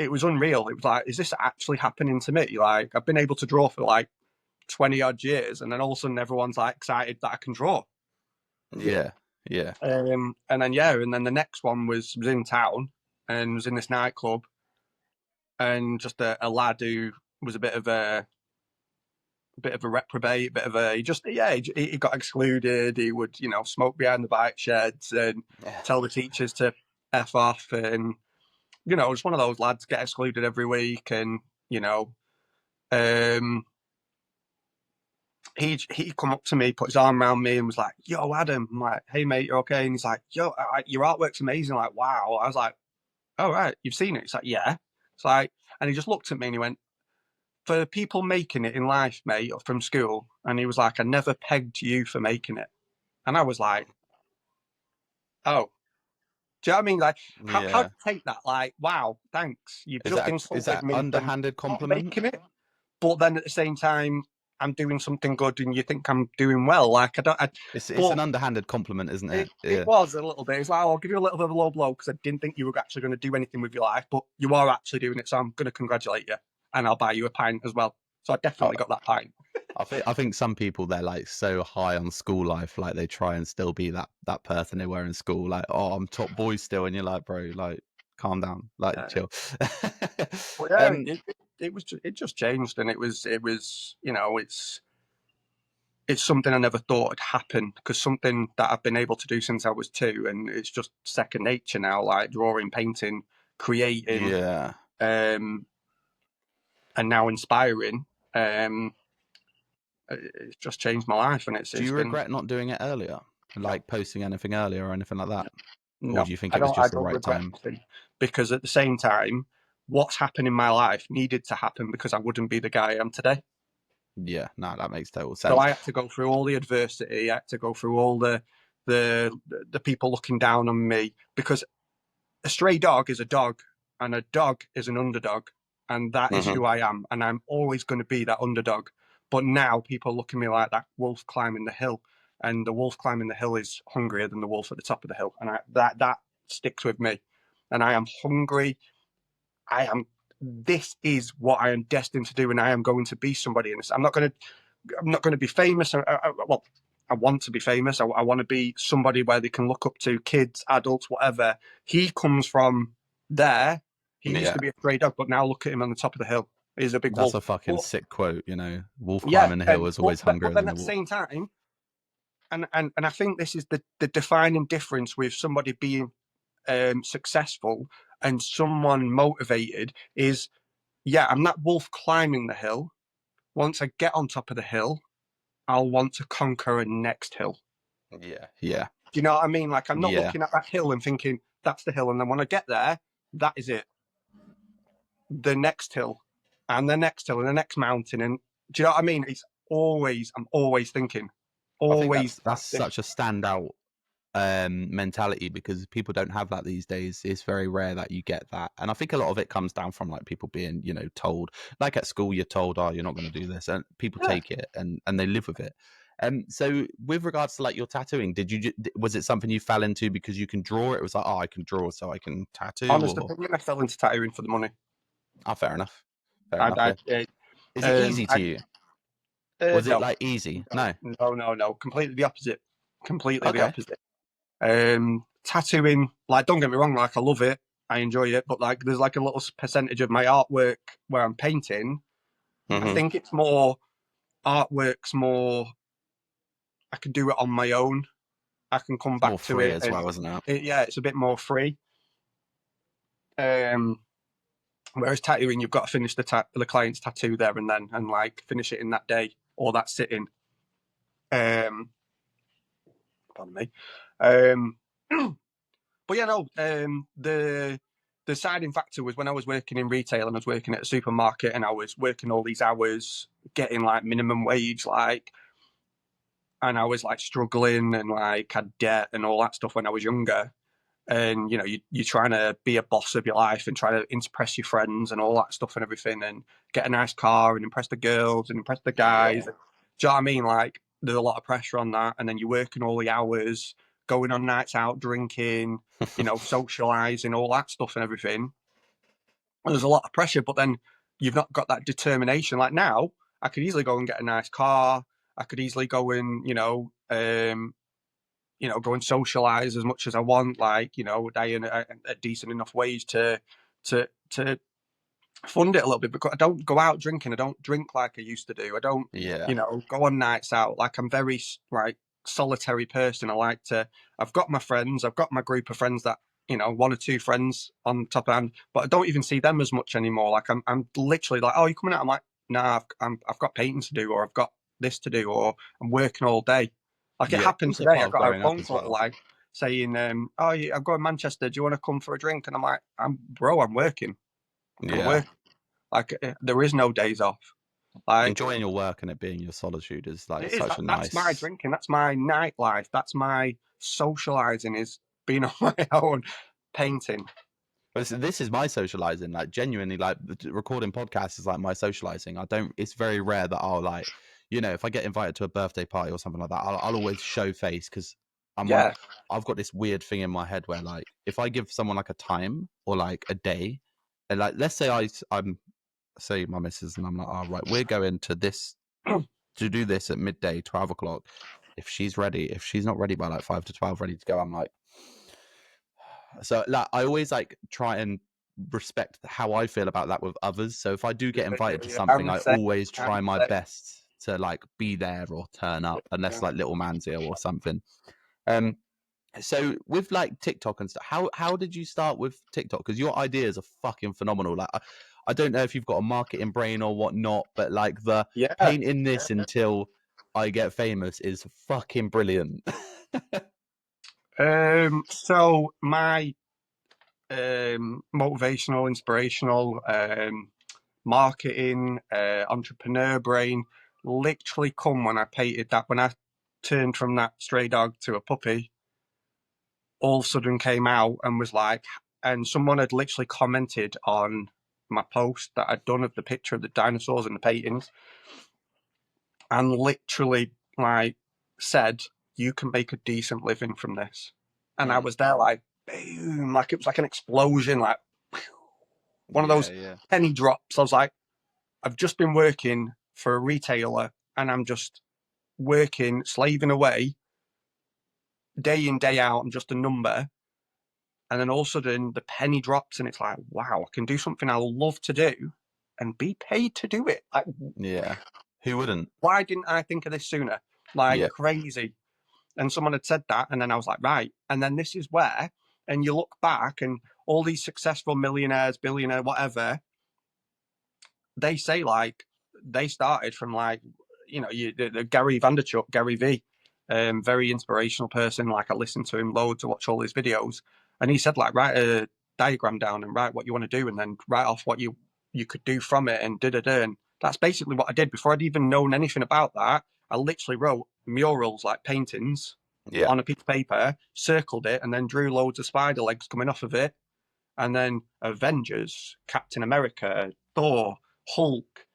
unreal. It was like, is this actually happening to me? Like I've been able to draw for like 20 odd years, and then all of a sudden everyone's like excited that I can draw.
And
then the next one was in town and was in this nightclub, and just a lad who was a bit of a reprobate, he got excluded. He would, smoke behind the bike sheds and tell the teachers to F off, and just one of those lads, get excluded every week. And he come up to me, put his arm around me and was like, yo, Adam. I'm like, hey mate, you're okay? And he's like, yo, your artwork's amazing. I'm like, wow. I was like, oh right, you've seen it? It's like, yeah. It's like, and he just looked at me and he went, for people making it in life, mate, or from school, and he was like, I never pegged you for making it. And I was like, oh, do you know what I mean? Like, how do you take that? Like, wow, thanks. You've just insulted me.
Underhanded compliment?
Making it, but then at the same time, I'm doing something good, and you think I'm doing well. Like,
it's an underhanded compliment, isn't it?
It was a little bit. It's like, I'll give you a little bit of a low blow because I didn't think you were actually going to do anything with your life, but you are actually doing it. So I'm going to congratulate you, and I'll buy you a pint as well. So I definitely got that pint.
I think some people, they're like so high on school life, like they try and still be that person they were in school. Like, oh, I'm top boy still, and you're like, bro, like, calm down, like, chill.
Well, it just changed, and it was it's something I never thought would happen, because something that I've been able to do since I was 2, and it's just second nature now, like drawing, painting, creating, and now inspiring. It's just changed my life, and
Do you regret not doing it earlier, like posting anything earlier or anything like that?
No,
or do you think it was just the right time?
Because at the same time, what's happened in my life needed to happen because I wouldn't be the guy I am today.
Yeah, no, that makes total sense.
So I had to go through all the adversity. I had to go through all the people looking down on me, because a stray dog is a dog, and a dog is an underdog, and that is who I am, and I'm always going to be that underdog. But now people look at me like that wolf climbing the hill, and the wolf climbing the hill is hungrier than the wolf at the top of the hill, and that sticks with me. And I am hungry. This is what I am destined to do, and I am going to be somebody in this. I'm not going to be famous. Well, I want to be famous. I want to be somebody where they can look up to, kids, adults, whatever. He comes from there. He used to be a stray dog, but now look at him on the top of the hill. He's a big wolf.
That's a fucking sick quote, wolf climbing the hill is always hungrier than the wolf.
But then at the same time, and I think this is the defining difference with somebody being successful and someone motivated is, I'm that wolf climbing the hill. Once I get on top of the hill, I'll want to conquer a next hill.
Yeah.
Do you know what I mean? Like, I'm not looking at that hill and thinking that's the hill, and then when I get there, that is it. The next hill, and the next hill, and the next mountain, and do you know what I mean? I'm always thinking. Always.
That's such a standout mentality, because people don't have that these days. It's very rare that you get that, and I think a lot of it comes down from like people being, you know, told, like at school you're told, oh, you're not going to do this, and people
Yeah.
take it and they live with it. So with regards to like your tattooing, was it something you fell into because you can draw? It was like, oh, I can draw so I can tattoo,
Honest
or
opinion, I fell into tattooing for the money.
fair enough, fair
I,
enough,
I,
yeah. Is it easy to
I
you? Was it
no,
like easy?
no,
No.
no. Completely the opposite. Completely the
Okay.
opposite. Tattooing, like, don't get me wrong, like, I love it, I enjoy it, but like, there's like a little percentage of my artwork where I'm painting. I
Mm-hmm.
think it's more artwork's more. I can do it on my own. I can come
More
back to
free
it,
as
and
well, isn't it?
yeah, it's a bit more free. Whereas tattooing, you've got to finish the client's tattoo there and then, and like finish it in that day or that sitting. Pardon me. Um, but yeah, no. The deciding factor was when I was working in retail and I was working at a supermarket and I was working all these hours, getting like minimum wage, like, and I was like struggling and like had debt and all that stuff when I was younger. And you know, you're trying to be a boss of your life and try to impress your friends and all that stuff and everything, and get a nice car and impress the girls and impress the guys.
Yeah.
Do you know what I mean? Like, there's a lot of pressure on that, and then you're working all the hours, going on nights out, drinking, you know, socializing, all that stuff and everything. And there's a lot of pressure, but then you've not got that determination. Like now, I could easily go and get a nice car. I could easily go and, go and socialize as much as I want, like, you know, I earn a decent enough wage to fund it a little bit, because I don't go out drinking. I don't drink like I used to do. I don't,
Yeah.
go on nights out. Like, I'm very like solitary person. I like to. I've got my friends. I've got my group of friends that, one or two friends on top of hand, but I don't even see them as much anymore. Like, I'm literally like, oh, you coming out? I'm like, nah, I've got painting to do, or I've got this to do, or I'm working all day. Like, it
Yeah.
happened
Also
today. I
part of
got a
growing up
phone
as
call
well.
like saying, "Oh, I'm going to Manchester. Do you want to come for a drink?" And I'm like, bro, I'm working. I'm
Yeah.
working. Like, there is no days off. Like,
Enjoying your work and it being your solitude is like
it is.
such a
That's my
nice.
drinking. That's my nightlife. That's my socializing. Is being on my own, painting.
This is my socializing. Like, genuinely, like recording podcasts is like my socializing. I don't. It's very rare that I'll like, if I get invited to a birthday party or something like that, I'll always show face, because
Yeah,
I've got this weird thing in my head where, like, if I give someone like a time or like a day, and like, let's say I'm say my missus and I'm like, oh, right, we're going to this to do this at midday, 12 o'clock. If she's ready, if she's not ready by like 5 to 12, ready to go, I'm like, so like I always like try and respect how I feel about that with others. So if I do get invited to
I'm
something,
the
I
same.
always
I'm
try my
the
best to like be there or turn up, unless
same.
like little man's ill or something. Um, so with like TikTok and stuff, how did you start with TikTok? Because your ideas are fucking phenomenal. Like, I don't know if you've got a marketing brain or whatnot, but like the
Yeah.
painting this until I get famous is fucking brilliant.
So my motivational, inspirational, marketing, entrepreneur brain literally come when I painted that. When I turned from that stray dog to a puppy, all of a sudden came out and was like, and someone had literally commented on my post that I'd done of the picture of the dinosaurs and the paintings, and literally like said, you can make a decent living from this. And I was there like, boom, like it was like an explosion, like one of
Yeah,
those
yeah.
penny drops. I was like, I've just been working for a retailer and I'm just working, slaving away day in, day out. I'm just a number. And then all of a sudden the penny drops and it's like, wow, I can do something I love to do and be paid to do it. Like,
Yeah. Who wouldn't?
why didn't I think of this sooner? Like,
Yeah.
crazy. And someone had said that. And then I was like, right. And then this is where, and you look back and all these successful millionaires, billionaire, whatever, they say like they started from like, the Gary Vanderchuk, Gary V, very inspirational person. Like, I listened to him loads to watch all his videos, and he said like, write a diagram down and write what you want to do, and then write off what you could do from it, and da da da. And that's basically what I did before I'd even known anything about that. I literally wrote murals, like paintings,
Yeah.
on a piece of paper, circled it, and then drew loads of spider legs coming off of it. And then Avengers, Captain America, Thor, Hulk,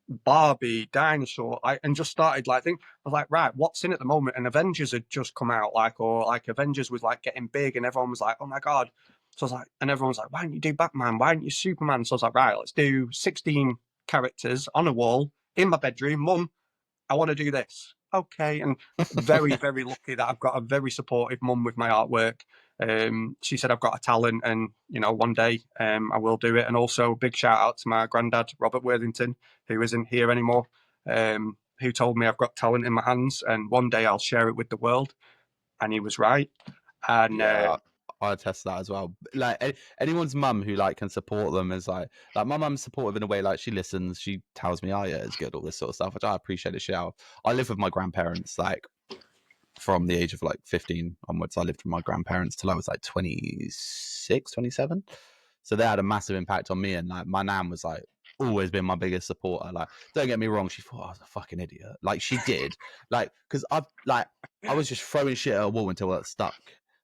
Barbie, dinosaur, and just started like think I was like, right, what's in at the moment? And Avengers had just come out, or like Avengers was like getting big, and everyone was like, oh my god. So I was like, and everyone was like, why don't you do Batman? Why don't you Superman? So I was like, right, let's do 16 characters on a wall in my bedroom. Mum, I want to do this. Okay, and very, very lucky that I've got a very supportive mum with my artwork. She said I've got a talent, and one day I will do it. And also, big shout out to my granddad, Robert Worthington, who isn't here anymore, who told me I've got talent in my hands, and one day I'll share it with the world. And he was right. And
Yeah, I attest that as well. Like anyone's mum who like can support them is like my mum's supportive in a way. Like she listens, she tells me, "Oh yeah, it's good," all this sort of stuff, which I appreciate. It. I live with my grandparents like from the age of like 15 onwards. I lived with my grandparents till I was like 26, 27. So they had a massive impact on me. And like my nan was like always been my biggest supporter. Like, don't get me wrong, she thought I was a fucking idiot. Like she did. Like, because I was just throwing shit at a wall until it stuck.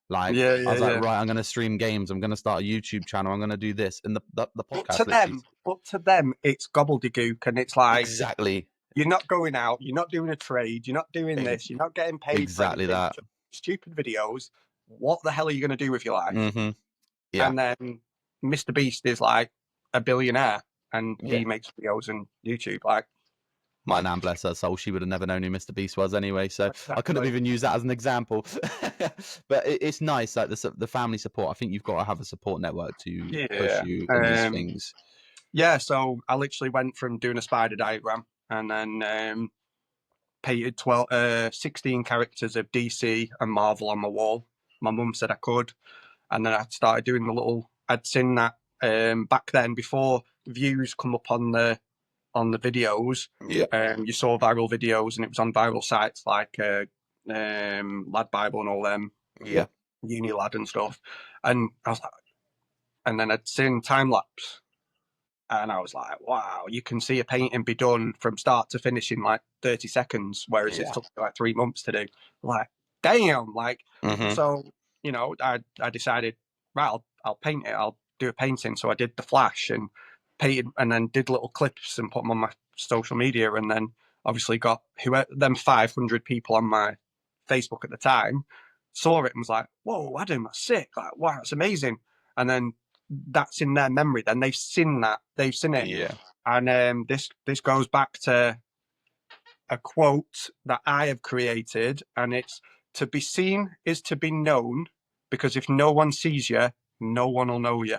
Like
yeah,
I
yeah,
was like,
yeah.
right, I'm gonna stream games, I'm gonna start a YouTube channel, I'm gonna do this. And the
But
podcast literally
to them, it's gobbledygook, and it's like
exactly
you're not going out, you're not doing a trade, you're not doing this, you're not getting paid for
exactly
anything.
that.
Just stupid videos. What the hell are you going to do with your life?
Mm-hmm. Yeah.
And then Mr. Beast is like a billionaire, and
Yeah.
he makes videos on YouTube. Like,
my nan, bless her soul, she would have never known who Mr. Beast was anyway, so I couldn't have even used that as an example. But it's nice, like the family support. I think you've got to have a support network to push
yeah,
you in these things.
yeah. So I literally went from doing a spider diagram and then painted 16 characters of DC and Marvel on my wall. My mum said I could, and then I started doing the little. I'd seen that back then before views come up on the videos.
Yeah.
You saw viral videos, and it was on viral sites like Lad Bible and all them.
Yeah.
Unilad and stuff. And I was like, and then I'd seen time lapse, and I was like, wow, you can see a painting be done from start to finish in like 30 seconds, whereas it took like 3 months to do. Like, damn, like, so I decided, right, I'll paint it. I'll do a painting. So I did the flash and painted, and then did little clips and put them on my social media, and then obviously got them 500 people on my Facebook at the time saw it and was like, whoa, Adam, that's sick. Like, wow, that's amazing. And then that's in their memory. Then they've seen it.
Yeah.
And this goes back to a quote that I have created, and it's to be seen is to be known, because if no one sees you, no one will know you.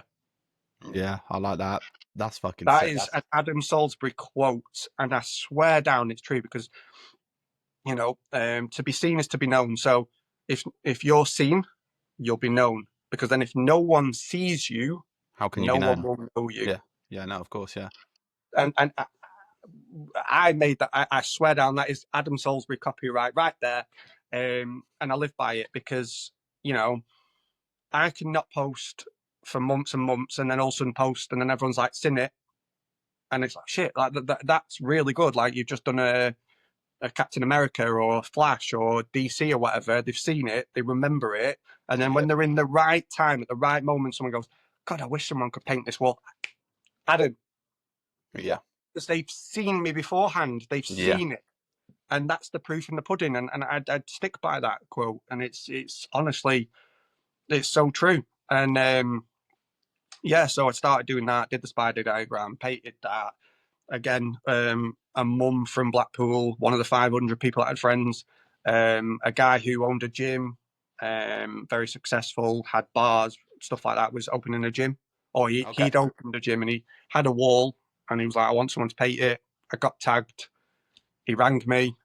Yeah, I like that. That's fucking
That
sick.
is an Adam Salisbury quote, and I swear down it's true, because to be seen is to be known. So if you're seen, you'll be known, because then if no one sees you,
how can you
no
be known?
one will know you.
Yeah, no, of course, yeah.
And I made that. I swear down that is Adam Salisbury copyright right there, and I live by it, because I cannot post for months and months, and then all of a sudden post, and then everyone's like, seen it, and it's like, shit, like that's really good. Like, you've just done a Captain America or a Flash or DC or whatever. They've seen it, they remember it, and then when they're in the right time at the right moment, someone goes, God, I wish someone could paint this wall. Adam,
Yeah,
because they've seen me beforehand, they've seen it, and that's the proof in the pudding. And I'd stick by that quote, and it's honestly, it's so true. And so I started doing that, did the spider diagram, painted that. Again, a mum from Blackpool, one of the 500 people that had friends, a guy who owned a gym, very successful, had bars, stuff like that, was opening a gym. Or he'd opened a gym, and he had a wall, and he was like, I want someone to paint it. I got tagged. He rang me,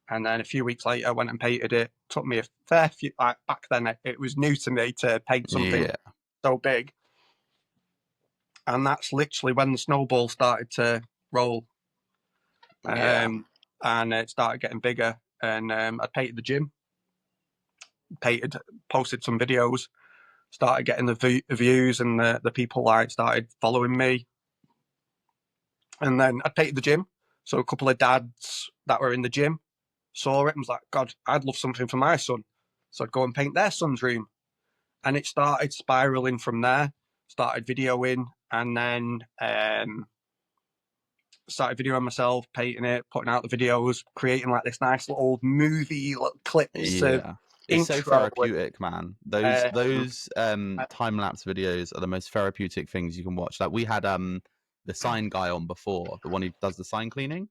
and then a few weeks later, I went and painted it. Took me a fair few, like, back then, it was new to me to paint something so big. And that's literally when the snowball started to roll. And it started getting bigger. And I painted the gym, posted some videos, started getting the views, and the people started following me. And then I painted the gym. So a couple of dads that were in the gym saw it and was like, God, I'd love something for my son. So I'd go and paint their son's room. And it started spiraling from there, started videoing, and then started videoing myself, painting it, putting out the videos, creating like this nice little movie clips of
It's so
intro.
therapeutic, man. Those time-lapse videos are the most therapeutic things you can watch. Like we had the sign guy on before, the one who does the sign cleaning.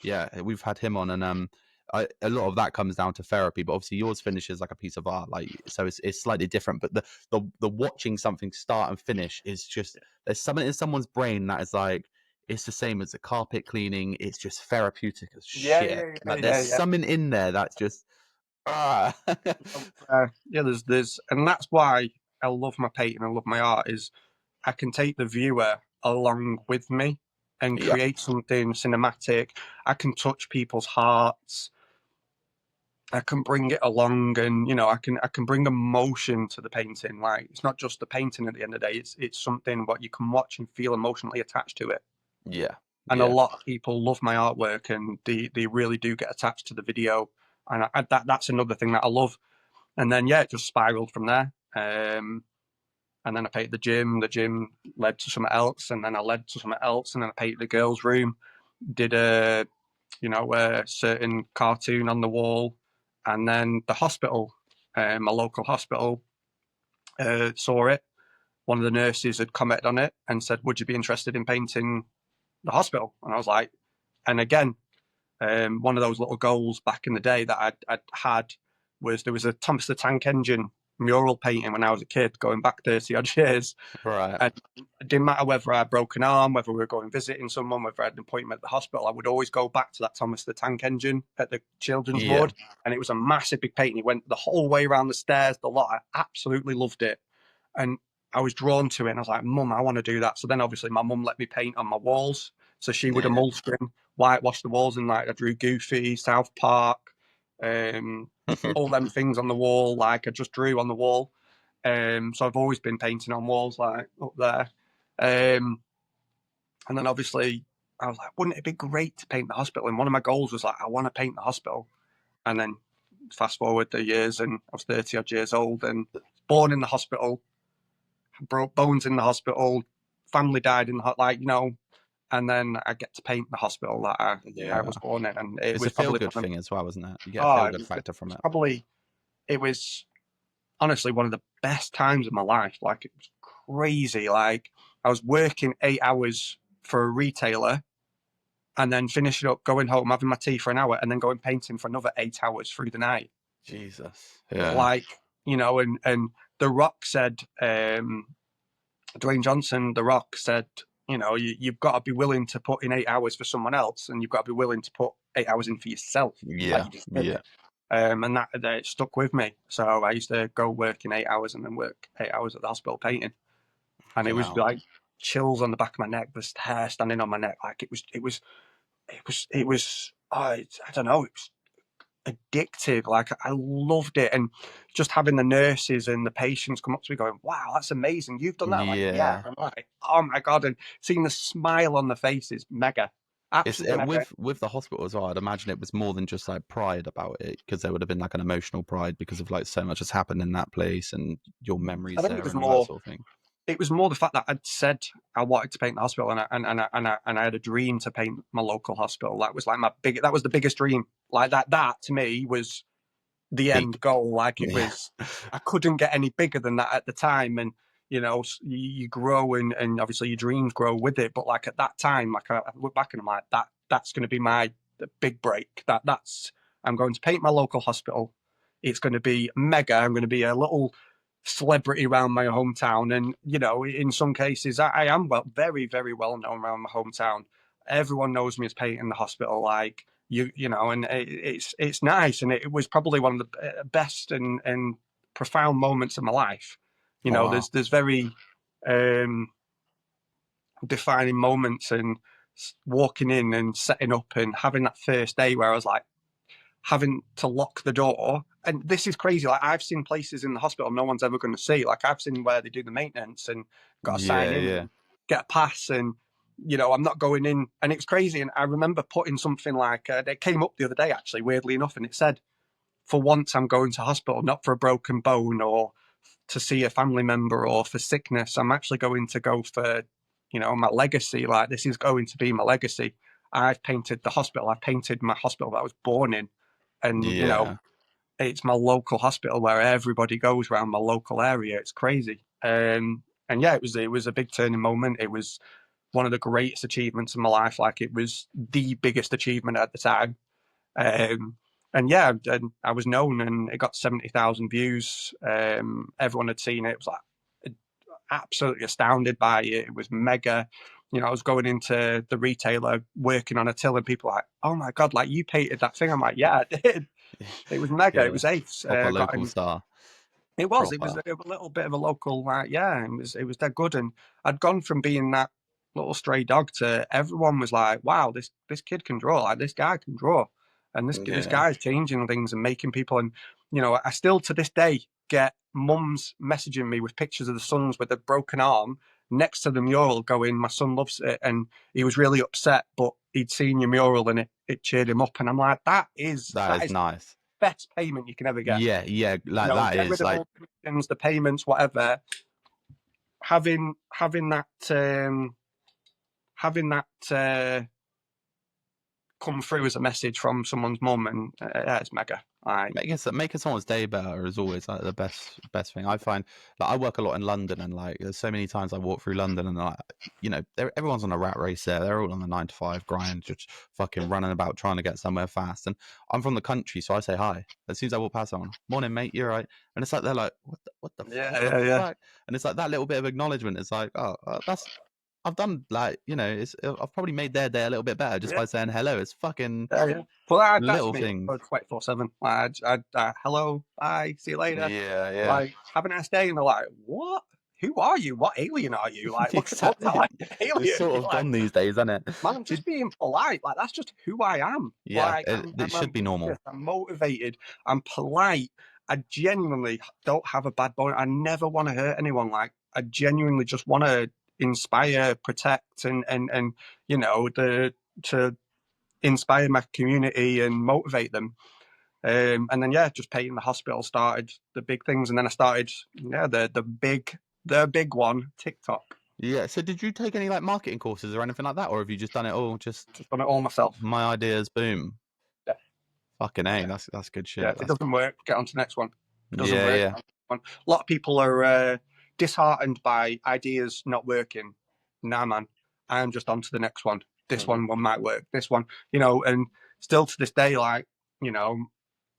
Yeah, we've had him on, and a lot of that comes down to therapy. But obviously, yours finishes like a piece of art, like so it's slightly different. But the watching something start and finish is just, there's something in someone's brain that is like, it's the same as the carpet cleaning. It's just therapeutic as shit. There's something in there that's just
there's and that's why I love my painting, I love my art, is I can take the viewer along with me and create something cinematic. I can touch people's hearts. I can bring it along, and I can bring emotion to the painting. Like, it's not just the painting at the end of the day. It's something what you can watch and feel emotionally attached to it. And a lot of people love my artwork, and they really do get attached to the video. And that's another thing that I love. And then it just spiraled from there. And then I painted the gym. The gym led to something else, and then I led to something else, and then I painted the girls' room. Did a certain cartoon on the wall, and then the hospital, my local hospital, saw it. One of the nurses had commented on it and said, "Would you be interested in painting the hospital?" And I was like, and again, one of those little goals back in the day that I'd had was, there was a Thomas the Tank Engine mural painting when I was a kid, going back 30 odd years.
Right.
And it didn't matter whether I had a broken arm, whether we were going visiting someone, whether I had an appointment at the hospital, I would always go back to that Thomas the Tank Engine at the children's ward. And it was a massive big painting. It went the whole way around the stairs, the lot. I absolutely loved it. And I was drawn to it, and I was like, "Mum, I want to do that." So then obviously my mum let me paint on my walls. So she would emulsion, whitewash the walls, and like I drew Goofy, South Park, all them things on the wall, like I just drew on the wall. So I've always been painting on walls, like up there. And then obviously I was like, wouldn't it be great to paint the hospital? And one of my goals was like, I want to paint the hospital. And then fast forward the years, and I was 30 odd years old and born in the hospital, broke bones in the hospital, family died in the and then I get to paint the hospital that I was born in, and it was
a feel-good thing as well, wasn't it? You get a feel-good factor from it.
It was honestly one of the best times of my life. Like, it was crazy. Like, I was working 8 hours for a retailer, and then finishing up, going home, having my tea for an hour, and then going painting for another 8 hours through the night.
Jesus.
Like, and The Rock said, Dwayne Johnson, The Rock said, you've got to be willing to put in 8 hours for someone else, and you've got to be willing to put 8 hours in for yourself. And that stuck with me. So I used to go work in 8 hours and then work 8 hours at the hospital painting. And it was like chills on the back of my neck, the hair standing on my neck. Like, it was, I don't know, it was addictive. Like, I loved it. And just having the nurses and the patients come up to me going, "Wow, that's amazing. You've done that." I'm like, I'm like, oh my God. And seeing the smile on the faces, mega. Absolutely.
With the hospital as well, I'd imagine it was more than just like pride about it, because there would have been like an emotional pride because of like so much has happened in that place and your memories there and all that sort of thing.
It was more the fact that I'd said I wanted to paint the hospital, and I had a dream to paint my local hospital. That was like that was the biggest dream. Like, that to me was the end goal. Like, it was, I couldn't get any bigger than that at the time. And you grow, and obviously your dreams grow with it. But like, at that time, like, I look back and I'm like, that's going to be the big break. I'm going to paint my local hospital. It's going to be mega. I'm going to be a little celebrity around my hometown, and in some cases I am very, very well known around my hometown. Everyone knows me as painting the hospital, like, and it's nice. And it was probably one of the best and profound moments of my life. There's very defining moments, and walking in and setting up and having that first day where I was like, having to lock the door. And this is crazy. Like, I've seen places in the hospital no one's ever going to see. Like, I've seen where they do the maintenance and got to sign in, get a pass, and I'm not going in. And it's crazy. And I remember putting something like, it came up the other day, actually, weirdly enough, and it said, for once I'm going to hospital, not for a broken bone or to see a family member or for sickness. I'm actually going to go for, you know, my legacy. Like, this is going to be my legacy. I've painted the hospital. I painted my hospital that I was born in. And, you know,
Yeah.
it's my local hospital where everybody goes around my local area. It's crazy. And yeah, it was a big turning moment. It was one of the greatest achievements of my life. Like, it was the biggest achievement at the time. Um, and yeah, and I was known, and it got 70,000 views. Everyone had seen it. It was like absolutely astounded by it. It was mega. You know, I was going into the retailer working on a till, and people were like, "Oh my god, like, you painted that thing?" I'm like, "Yeah, I did." It was mega. It
Yeah.
was ace.
Proper
Got
local star.
it was. It was
Proper.
a little bit of a local, yeah. It was dead good, and I'd gone from being that little stray dog to everyone was like, "Wow, this kid can draw. Like, this guy can draw, and this
Yeah.
guy's changing things and making people." And you know, I still to this day get mums messaging me with pictures of the sons with a broken arm next to the mural, going, "My son loves it," and he was really upset, but he'd seen your mural and it cheered him up. And I'm like,
That
that
is
is
nice.
best payment you can ever get.
Yeah, yeah,
You
like
know,
that
get rid
is
of
like
all the commissions, the payments, whatever. Having that having that come through as a message from someone's mum, and yeah, it's mega. Like,
making someone's day better is always like the best thing. I find, like, I work a lot in London, and like there's so many times I walk through London, and like, you know, everyone's on a rat race there. They're all on the 9 to 5 grind, just fucking running about trying to get somewhere fast. And I'm from the country, so I say hi as soon as I walk past someone. Morning, mate. You're right. And it's like they're like,
yeah,
what the
yeah, yeah,
fuck? And it's like that little bit of acknowledgement. It's like, oh, that's I've done, like, you know, I've probably made their day a little bit better just
yeah,
by saying hello. It's fucking
yeah, yeah. But that's
little
me.
things.
24/7. Hello, bye, see you later.
Yeah, yeah.
Like, have a nice day, and they're like, "What? Who are you? What alien are you? Like, look at that,
Exactly.
like an
It's
alien."
sort
You're
of
like,
gone these days, isn't it?
"Man, I'm just
Did
being polite. Like, that's just who I am.
Yeah,
Like,
it
I'm
should be normal.
ambitious, I'm motivated, I'm polite. I genuinely don't have a bad bone. I never want to hurt anyone. Like, I genuinely just want to inspire, protect, and you know, to inspire my community and motivate them. And then yeah, just painting the hospital started the big things, and then I started the big one, TikTok.
Yeah. So did you take any like marketing courses or anything like that, or have you just done it all? Just
Just done it all myself.
my ideas, boom.
Yeah,
Fucking A,
yeah,
that's good
yeah.
shit.
If it
That's
doesn't work, get on to the next one. If it doesn't
yeah,
work,
yeah.
a lot of people are disheartened by ideas not working. Nah, man, I'm just on to the next one. This one might work. This one, you know, and still to this day, like, you know,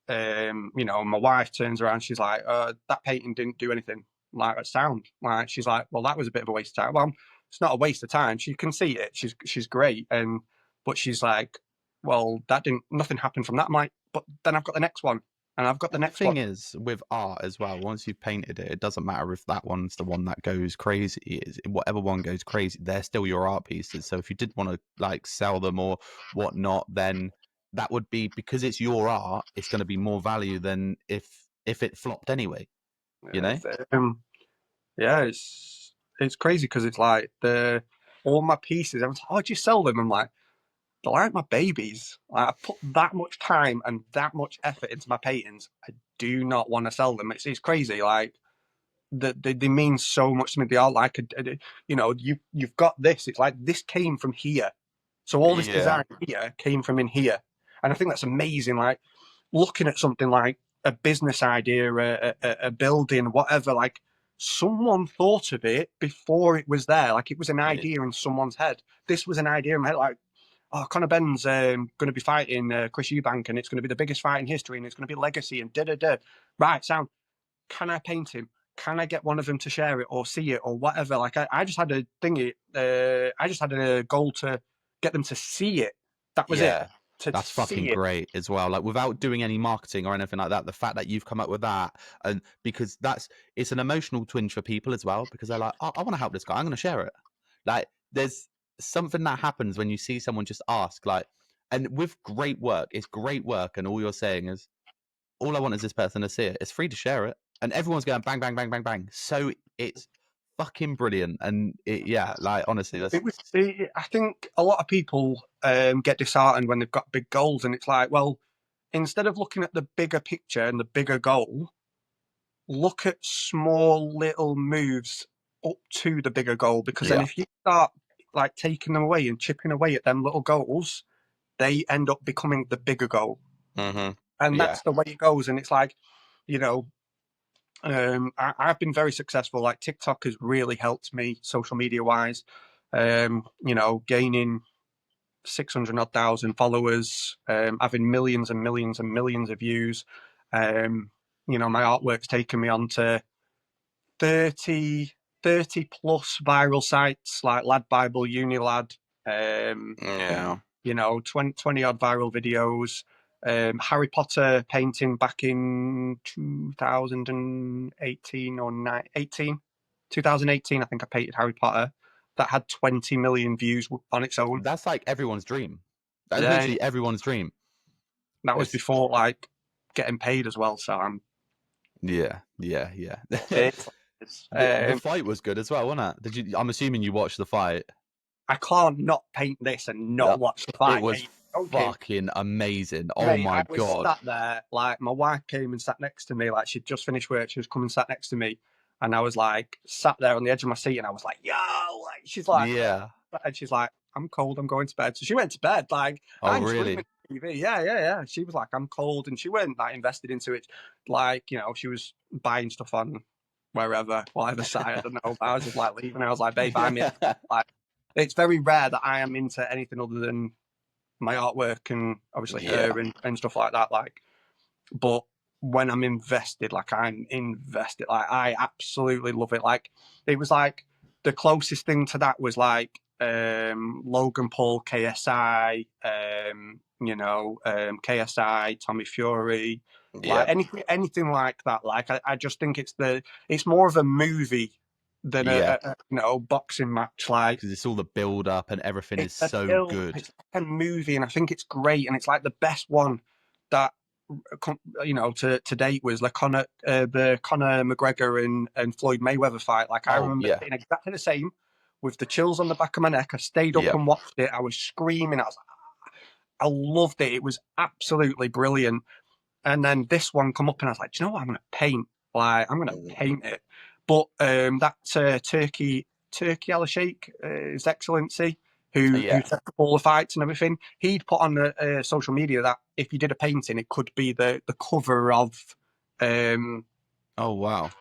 my wife turns around, she's like, that painting didn't do anything. Like, that sound. Like, she's like, well, that was a bit of a waste of time. Well, it's not a waste of time. She can see it. She's great. But she's like, well, that didn't, nothing happened from that. I'm like, but then I've got the next one, and I've got the
And the
next one.
thing is, with art as well, once you've painted it, it doesn't matter if that one's the one that goes crazy. Whatever one goes crazy, they're still your art pieces. So if you did want to like sell them or whatnot, then that would be, because it's your art. It's going to be more value than if it flopped anyway. You
Yeah,
know?
yeah, it's crazy because it's like all my pieces. Everyone's like, oh, do you sell them? I'm like, they're like my babies. Like, I put that much time and that much effort into my paintings. I do not want to sell them. It's crazy. Like, they mean so much to me. They are like you know, you've got this. It's like this came from here. So all this
Yeah.
design here came from in here, and I think that's amazing. Like, looking at something like a business idea, a building, whatever. Like, someone thought of it before it was there. Like, it was an
Yeah.
idea in someone's head. This was an idea in my head. Like, oh, Conor Benn's going to be fighting Chris Eubank, and it's going to be the biggest fight in history, and it's going to be legacy, and da da da. Right, sound. Can I paint him? Can I get one of them to share it or see it or whatever? Like, I just had a thingy. I just had a goal to get them to see it. That was it.
Yeah.
To
That's fucking
see it.
great as well. Like, without doing any marketing or anything like that, the fact that you've come up with that, and because it's an emotional twinge for people as well, because they're like, I want to help this guy. I'm going to share it. Like, there's something that happens when you see someone just ask, like, and with great work, it's great work, and all you're saying is, all I want is this person to see it. It's free to share it, and everyone's going bang, bang, bang, bang, bang. So it's fucking brilliant, and yeah, like, honestly, that's
I think a lot of people get disheartened when they've got big goals, and it's like, well, instead of looking at the bigger picture and the bigger goal, look at small little moves up to the bigger goal, because then if you start like taking them away and chipping away at them little goals, they end up becoming the bigger goal. And that's the way it goes. And it's like, you know, I've been very successful. Like TikTok has really helped me social media wise, you know, gaining 600,000 followers, having millions and millions and millions of views. You know, my artwork's taken me on to 30 plus viral sites like Lad Bible, Unilad, you know, 20 odd viral videos. Harry Potter painting back in 2018 or 2018, I think I painted Harry Potter. That had 20 million views on its own.
That's like everyone's dream. That's literally everyone's dream.
That was before like getting paid as well. So I'm.
Yeah.
The
fight was good as well, wasn't it? Did you? I'm assuming you watched the fight.
I can't not paint this and not watch the fight.
It was fucking amazing. Oh my
God! I was sat there, like my wife came and sat next to me, like she'd just finished work. She was coming and sat next to me, and I was like sat there on the edge of my seat, and I was like, "Yo!" Like she's like,
"Yeah,"
and she's like, "I'm cold. I'm going to bed." So she went to bed. Like,
oh really?
TV. Yeah. She was like, "I'm cold," and she went like invested into it. Like, you know, she was buying stuff on wherever, whatever site. I don't know. I was just like leaving. I was like, "Babe, I'm in." Like, it's very rare that I am into anything other than my artwork and obviously her and stuff like that. Like, but when I'm invested, like I'm invested. Like I absolutely love it. Like it was like the closest thing to that was like Logan Paul, KSI, you know, KSI, Tommy Fury, like anything like that. Like I just think it's more of a movie than a you know, boxing match, like
because it's all the build up and everything is so good.
It's like a movie, and I think it's great, and it's like the best one that, you know, to date was like the Conor McGregor and Floyd Mayweather fight. Like I remember it being exactly the same, with the chills on the back of my neck. I stayed up and watched it. I was screaming. I was like, I loved it. It was absolutely brilliant. And then this one come up, and I was like, do you know what? I'm going to paint. Like I'm going to paint it. But that Turkey Al Sheikh, His Excellency, who set up all the fights and everything, he'd put on social media that if you did a painting, it could be the cover of.
Oh wow!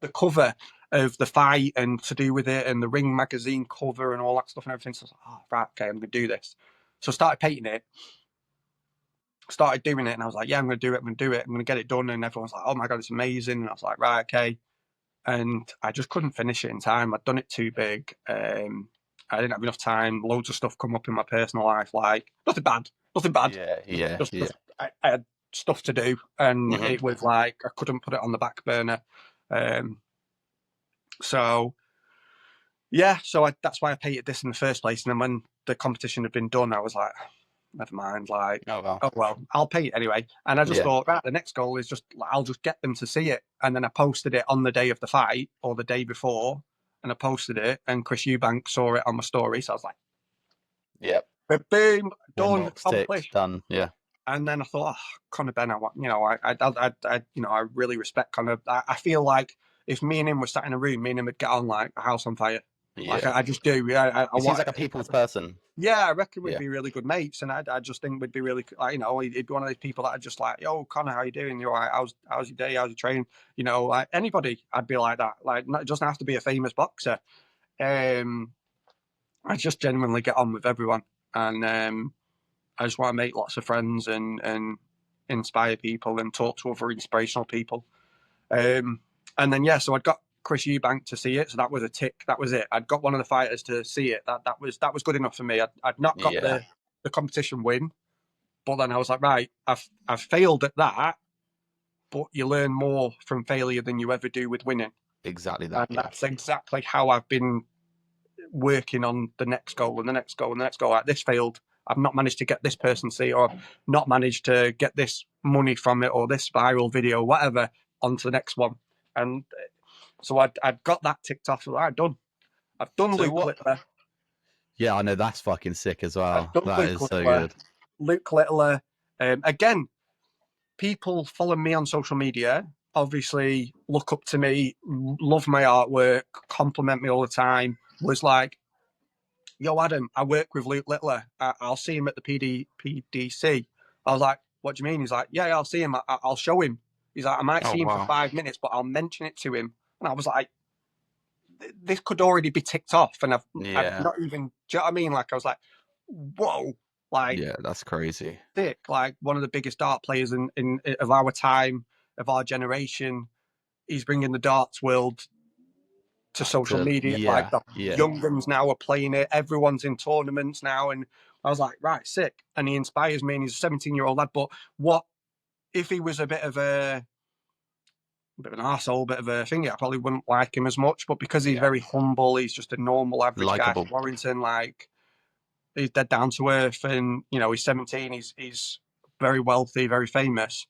The cover of the fight and to do with it, and the Ring magazine cover and all that stuff and everything. So I was like, oh right, okay, I'm going to do this. So I started painting it. Started doing it, and I was like, yeah, I'm going to do it. I'm going to get it done. And everyone's like, oh my God, it's amazing. And I was like, right, okay. And I just couldn't finish it in time. I'd done it too big. I didn't have enough time. Loads of stuff come up in my personal life, like nothing bad. Just I had stuff to do, and it was like I couldn't put it on the back burner. So that's why I painted this in the first place. And then when the competition had been done, I was like, never mind. Like, oh well, I'll paint it anyway. And I just thought, right, the next goal is I'll just get them to see it. And then I posted it on the day of the fight or the day before, and I posted it, and Chris Eubank saw it on my story. So I was like, boom, done, accomplished,
done. Yeah.
And then I thought, oh, Conor Ben, I really respect Conor. I feel like if me and him were sat in a room, me and him would get on like a house on fire.
Yeah.
Like I just do.
He seems like a people's person.
Yeah, I reckon we'd be really good mates, and I just think we'd be really, like, you know, he'd be one of those people that I'd just like, yo, Conor, how you doing? You're right. How's your day? How's your training? You know, like anybody, I'd be like that. Like, it doesn't have to be a famous boxer. I just genuinely get on with everyone, and I just want to make lots of friends and inspire people and talk to other inspirational people. And then so I'd got Chris Eubank to see it, so that was a tick. That was it. I'd got one of the fighters to see it. That was good enough for me. I'd not got the competition win, but then I was like, right, I've failed at that, but you learn more from failure than you ever do with winning.
Exactly that.
And that's exactly how I've been working on the next goal and the next goal and the next goal. Like, this failed. I've not managed to get this person to see, or I've not managed to get this money from it, or this viral video, whatever, onto the next one. And so I'd got that ticked off. So I've done Luke Littler.
Yeah, I know, that's fucking sick as well. That is so good.
Luke Littler. Again, people follow me on social media, obviously look up to me, love my artwork, compliment me all the time, was like, yo, Adam, I work with Luke Littler. I'll see him at the PDC. I was like, what do you mean? He's like, yeah, I'll see him. I'll show him. He's like, I might
Oh
see him for
wow.
5 minutes, but I'll mention it to him. And I was like, this could already be ticked off. And I've
Yeah.
not even, do you know what I mean? Like, I was like, whoa, like,
Yeah, that's crazy.
sick. Like, one of the biggest dart players in of our time, of our generation. He's bringing the darts world to
Back
social
to
media. Like
yeah,
the
yeah.
young guns now are playing it. Everyone's in tournaments now, and I was like, right, sick. And he inspires me. And he's a 17-year-old lad. But what if he was a bit of an arsehole, a bit of a thingy? I probably wouldn't like him as much. But because he's
Yeah.
very humble, he's just a normal, average guy from
Likeable.
Warrington. Like, he's dead down to earth, and he's 17. He's very wealthy, very famous.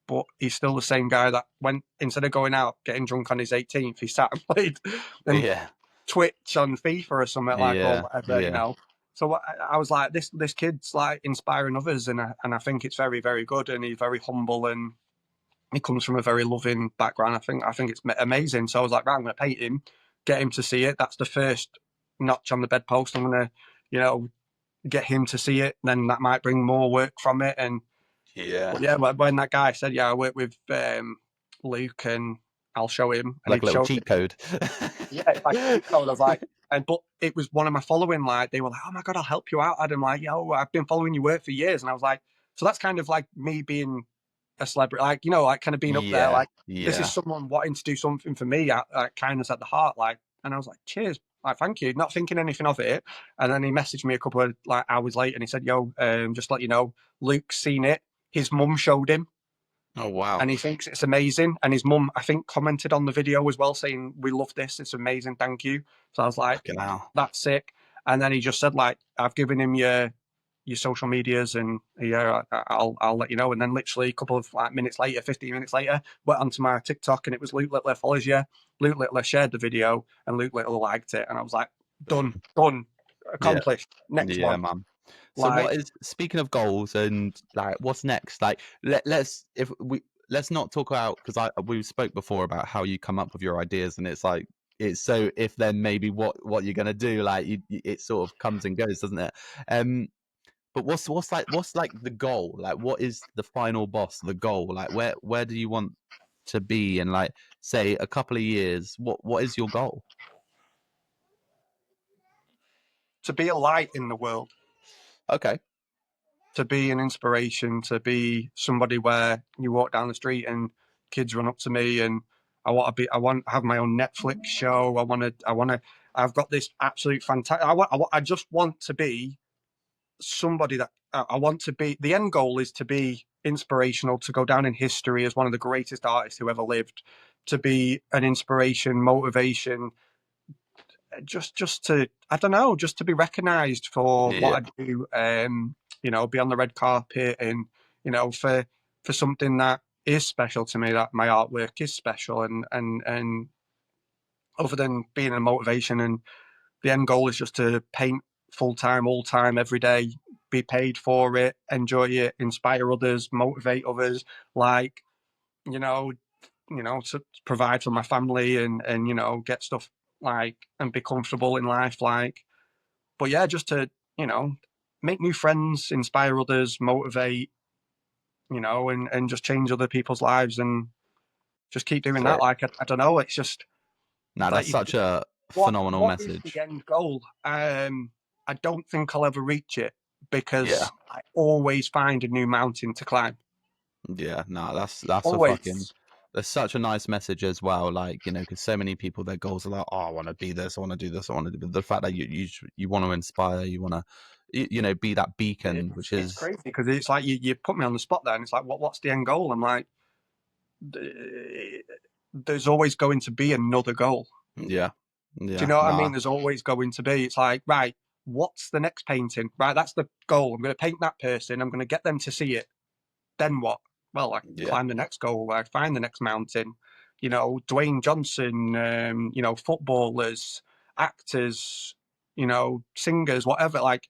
But he's still the same guy that went, instead of going out getting drunk on his 18th, he sat and played and
Yeah.
Twitch on FIFA or something like, or
Yeah.
whatever.
Yeah.
So I was like, this kid's like inspiring others, and I think it's very, very good, and he's very humble, and he comes from a very loving background. I think it's amazing. So I was like, right, I'm going to paint him, get him to see it. That's the first notch on the bedpost. I'm going to, get him to see it. Then that might bring more work from it. And
Yeah.
but yeah, when that guy said, yeah, I work with Luke and I'll show him, and
Like
he'd
a little
showed
cheat code.
yeah, it's like a cheat code. I was like, but it was one of my following. Like, they were like, "Oh my god, I'll help you out, Adam." Like, yo, I've been following your work for years, and I was like, so that's kind of like me being a celebrity, like, like kind of being up there.
Yeah.
Like, this is
Yeah.
someone wanting to do something for me. Kindness at the heart, like, and I was like, cheers, like, thank you, not thinking anything of it. And then he messaged me a couple of like hours later, and he said, "Yo, just to let you know, Luke's seen it. His mum showed him."
Oh wow.
And he thinks it's amazing. And his mum, I think, commented on the video as well, saying, "We love this. It's amazing. Thank you." So I was like,
Fucking hell.
"That's sick." And then he just said, like, "I've given him your social medias, and yeah, I'll let you know." And then literally a couple of like minutes later, 15 minutes later, went onto my TikTok, and it was Luke Littler follows you. Luke Littler shared the video, and Luke Littler liked it, and I was like,
Boom.
done,
Yeah.
accomplished. Next
Yeah,
one,
man. So what
like.
is speaking of goals and like what's next? Like let's not talk about because we spoke before about how you come up with your ideas and it's like it's so if then maybe what you're gonna do like it sort of comes and goes, doesn't it? But what's like the goal? Like what is the final boss, the goal? Like where do you want to be in like say a couple of years? What is your goal?
To be a light in the world,
Okay.
to be an inspiration, to be somebody where you walk down the street and kids run up to me, and I want to have my own Netflix show. I've got this absolute fantastic. I just want to be somebody that I want to be. The end goal is to be inspirational, to go down in history as one of the greatest artists who ever lived, to be an inspiration, motivation, just to, I don't know, just to be recognised for
Yeah.
what I do. Be on the red carpet, and for something that is special to me, that my artwork is special, and other than being a motivation, and the end goal is just to paint full time, all time, every day, be paid for it, enjoy it, inspire others, motivate others, like you know, to provide for my family, and get stuff, like, and be comfortable in life, like. But yeah, just to make new friends, inspire others, motivate, and just change other people's lives, and just keep doing that.
So
Like, I don't know, it's just
now that's
like,
such a
what
phenomenal
what is
message.
the end goal? I don't think I'll ever reach it,
Yeah.
because I always find a new mountain to climb.
Yeah, no, that's a fucking
Always.
that's such a nice message as well. Like, because so many people, their goals are like, oh, I want to be this, I want to do this, I want to do. But the fact that you want to inspire, you want to, be that beacon, which
It's
is
crazy, because it's like you put me on the spot there, and it's like, what's the end goal? I'm like, there's always going to be another goal.
yeah,
Do you
yeah,
know what I
nah,
mean? There's always going to be. It's like, right, what's the next painting? Right, that's the goal. I'm going to paint that person. I'm going to get them to see it. Then what? Well, I
yeah,
climb the next goal. I find the next mountain. Dwayne Johnson. Footballers, actors. Singers, whatever. Like,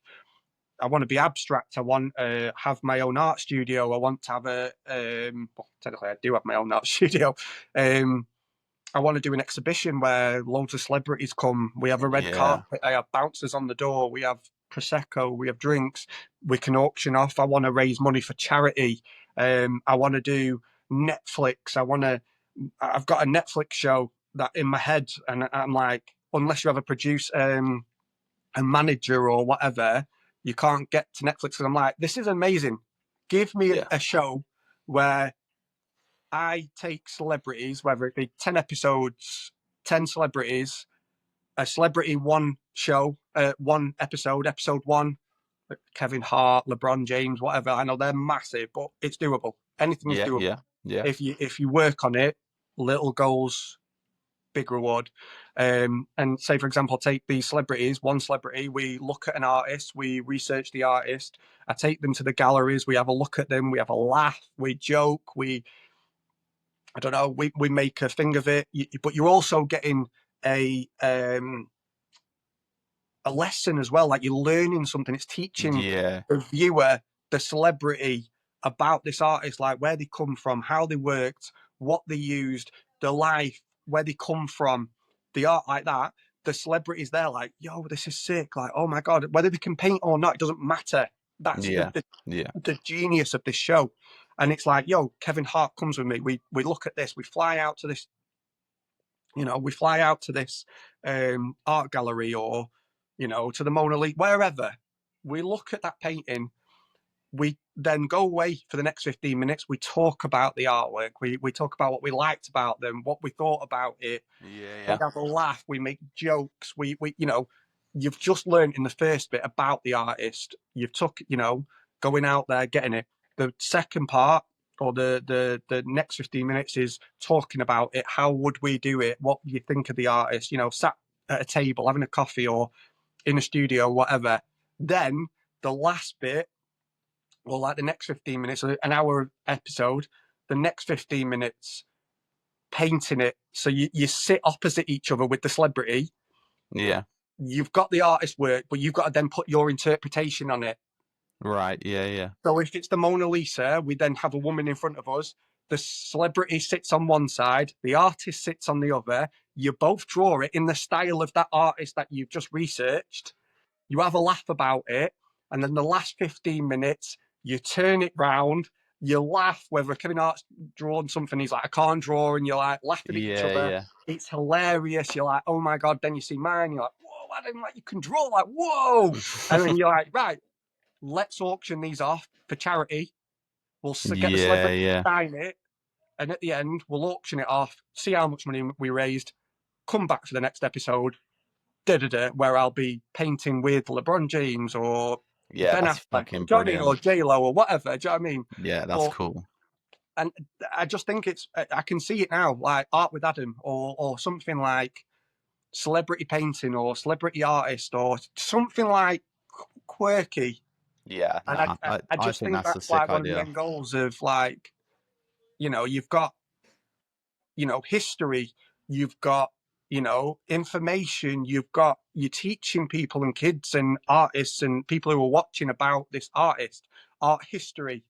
want to be abstract. I want to have my own art studio. I want to have well, technically I do have my own art studio. I want to do an exhibition where loads of celebrities come. We have a red carpet. I have bouncers on the door. We have Prosecco. We have drinks. We can auction off. I want to raise money for charity. I want to do Netflix. I've got a Netflix show that in my head, and I'm like, unless you have a manager or whatever, you can't get to Netflix. And I'm like, this is amazing. Give me a show where I take celebrities, whether it be 10 episodes, 10 celebrities, a celebrity one show, one episode one, Kevin Hart, LeBron James, whatever. I know they're massive, but it's doable. Anything is doable.
Yeah.
If you work on it, little goals, big reward. And say, for example, take these celebrities, one celebrity, we look at an artist, we research the artist, I take them to the galleries, we have a look at them, we have a laugh, we joke, I don't know, we make a thing of it, but you're also getting a lesson as well, like you're learning something. It's teaching the viewer, the celebrity, about this artist, like where they come from, how they worked, what they used, their life, where they come from, the art like that. The celebrities there, like, yo, this is sick. Like, oh my god, whether they can paint or not, it doesn't matter. That's the genius of this show. And it's like, yo, Kevin Hart comes with me. We look at this. We fly out to this. We fly out to this art gallery, or to the Mona Lisa, wherever. We look at that painting. We then go away for the next 15 minutes. We talk about the artwork. We talk about what we liked about them, what we thought about it. We have a laugh. We make jokes. We you've just learned in the first bit about the artist. You've took, going out there, getting it. The second part, or the next 15 minutes, is talking about it. How would we do it? What do you think of the artist? Sat at a table, having a coffee, or in a studio, whatever. Then the last bit, or like the next 15 minutes, an hour episode, the next 15 minutes, painting it. So you sit opposite each other with the celebrity.
Yeah.
You've got the artist work, but you've got to then put your interpretation on it.
Right. Yeah.
So if it's the Mona Lisa, we then have a woman in front of us. The celebrity sits on one side, the artist sits on the other. You both draw it in the style of that artist that you've just researched. You have a laugh about it. And then the last 15 minutes, you turn it round, you laugh, whether Kevin Hart's drawn something, he's like, I can't draw, and you're like laughing at each other.
Yeah.
It's hilarious. You're like, oh my God. Then you see mine, you're like, whoa, I didn't like you can draw, like, whoa. And then you're like, right, let's auction these off for charity. We'll get the celebrity to sign it. And at the end, we'll auction it off, see how much money we raised, come back for the next episode, where I'll be painting with LeBron James or Ben Affleck, Johnny or J-Lo or whatever. Do you know what I mean?
Yeah, that's cool.
And I just think I can see it now, like Art with Adam, or something like celebrity painting or celebrity artist, or something like quirky.
Yeah,
and I just think that's like one of the end goals of, like, you've got, history, you've got, information, you're teaching people and kids and artists and people who are watching about this artist, art history.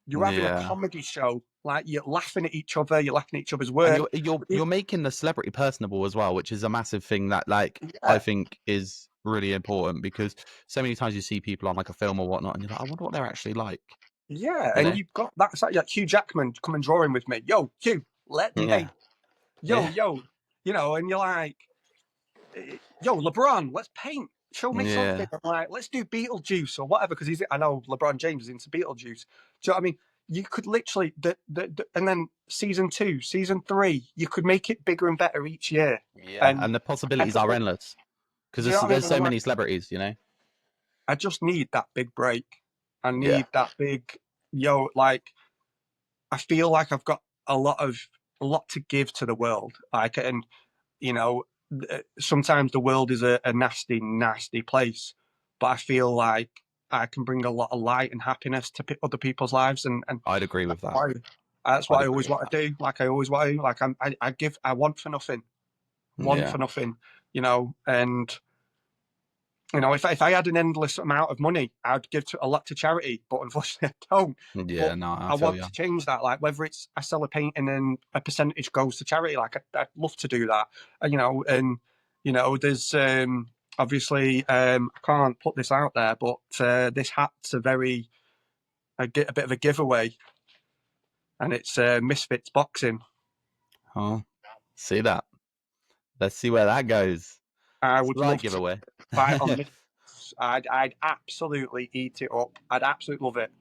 You're having a comedy show, like you're laughing at each other, you're laughing at each other's work.
And you're making the celebrity personable as well, which is a massive thing that, like, I think is really important, because so many times you see people on like a film or whatnot, and you're like, I wonder what they're actually like.
Yeah, and you've got that's like Hugh Jackman come and drawing with me. Yo, Hugh, let me paint. Yo, and you're like, yo, LeBron, let's paint. Show me something. I'm like, let's do Beetlejuice or whatever, because I know LeBron James is into Beetlejuice. Do you know what I mean? You could literally, and then season 2, season 3, you could make it bigger and better each year.
Yeah, and the possibilities are endless, because there's so many celebrities,
I just need that big break. I need that big, like, I feel like I've got a lot to give to the world. Like, and, sometimes the world is a nasty, nasty place, but I feel like I can bring a lot of light and happiness to other people's lives. And
I'd agree with that.
That's what I always want to do. Like, I always want to, like, I want for nothing. For nothing, and You know, if I had an endless amount of money, I'd give a lot to charity, but unfortunately I don't.
Yeah,
But
no,
I want to change that. Like whether it's I sell a painting and a percentage goes to charity, like I'd love to do that. You know, and you know, there's obviously I can't put this out there, but this hat's a bit of a giveaway, and it's Misfits Boxing.
Oh, see that. Let's see where that goes.
I would love
giveaway.
to fight on this. I'd absolutely eat it up. I'd absolutely love it.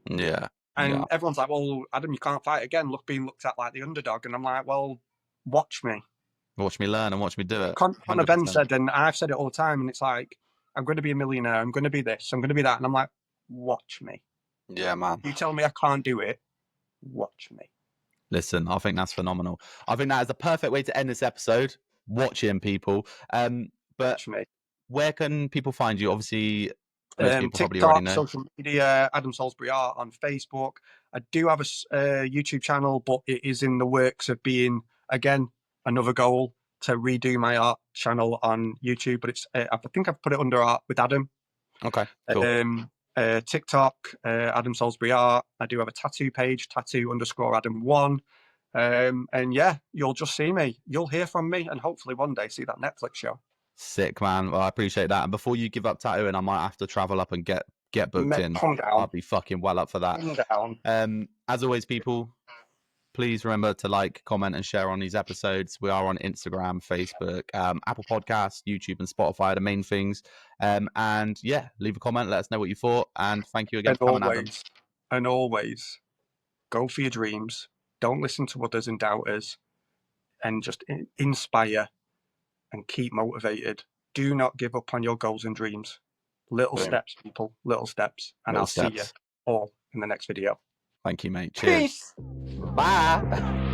Yeah.
And everyone's like, well, Adam, you can't fight again. Being looked at like the underdog. And I'm like, well, watch me.
Watch me learn and watch me do it.
Conor Ben said, and I've said it all the time, and it's like, I'm going to be a millionaire. I'm going to be this. I'm going to be that. And I'm like, watch me.
Yeah, man.
You tell me I can't do it. Watch me.
Listen, I think that's phenomenal. I think that is the perfect way to end this episode. Watching people. But watch me. Where can people find you? Obviously, most people probably already know.
Social media, Adam SalisburyArt on Facebook. I do have a YouTube channel, but it is in the works of being, again, another goal to redo my art channel on YouTube. But it's I think I've put it under Art with Adam.
Okay, cool.
TikTok, Adam SalisburyArt. I do have a tattoo page, tattoo_Adam1. And yeah, you'll just see me. You'll hear from me, and hopefully one day see that Netflix show.
Sick, man. Well, I appreciate that. And before you give up tattooing, I might have to travel up and get booked in. I'll be fucking well up for that. As always, people, please remember to like, comment, and share on these episodes. We are on Instagram, Facebook, Apple Podcasts, YouTube, and Spotify, the main things. And yeah, leave a comment. Let us know what you thought. And thank you again for coming, Adam.
And always, go for your dreams. Don't listen to others and doubters. And just inspire and keep motivated. Do not give up on your goals and dreams. Little steps, people. Little steps. And I'll see you all in the next video.
Thank you, mate. Cheers. Peace. Bye.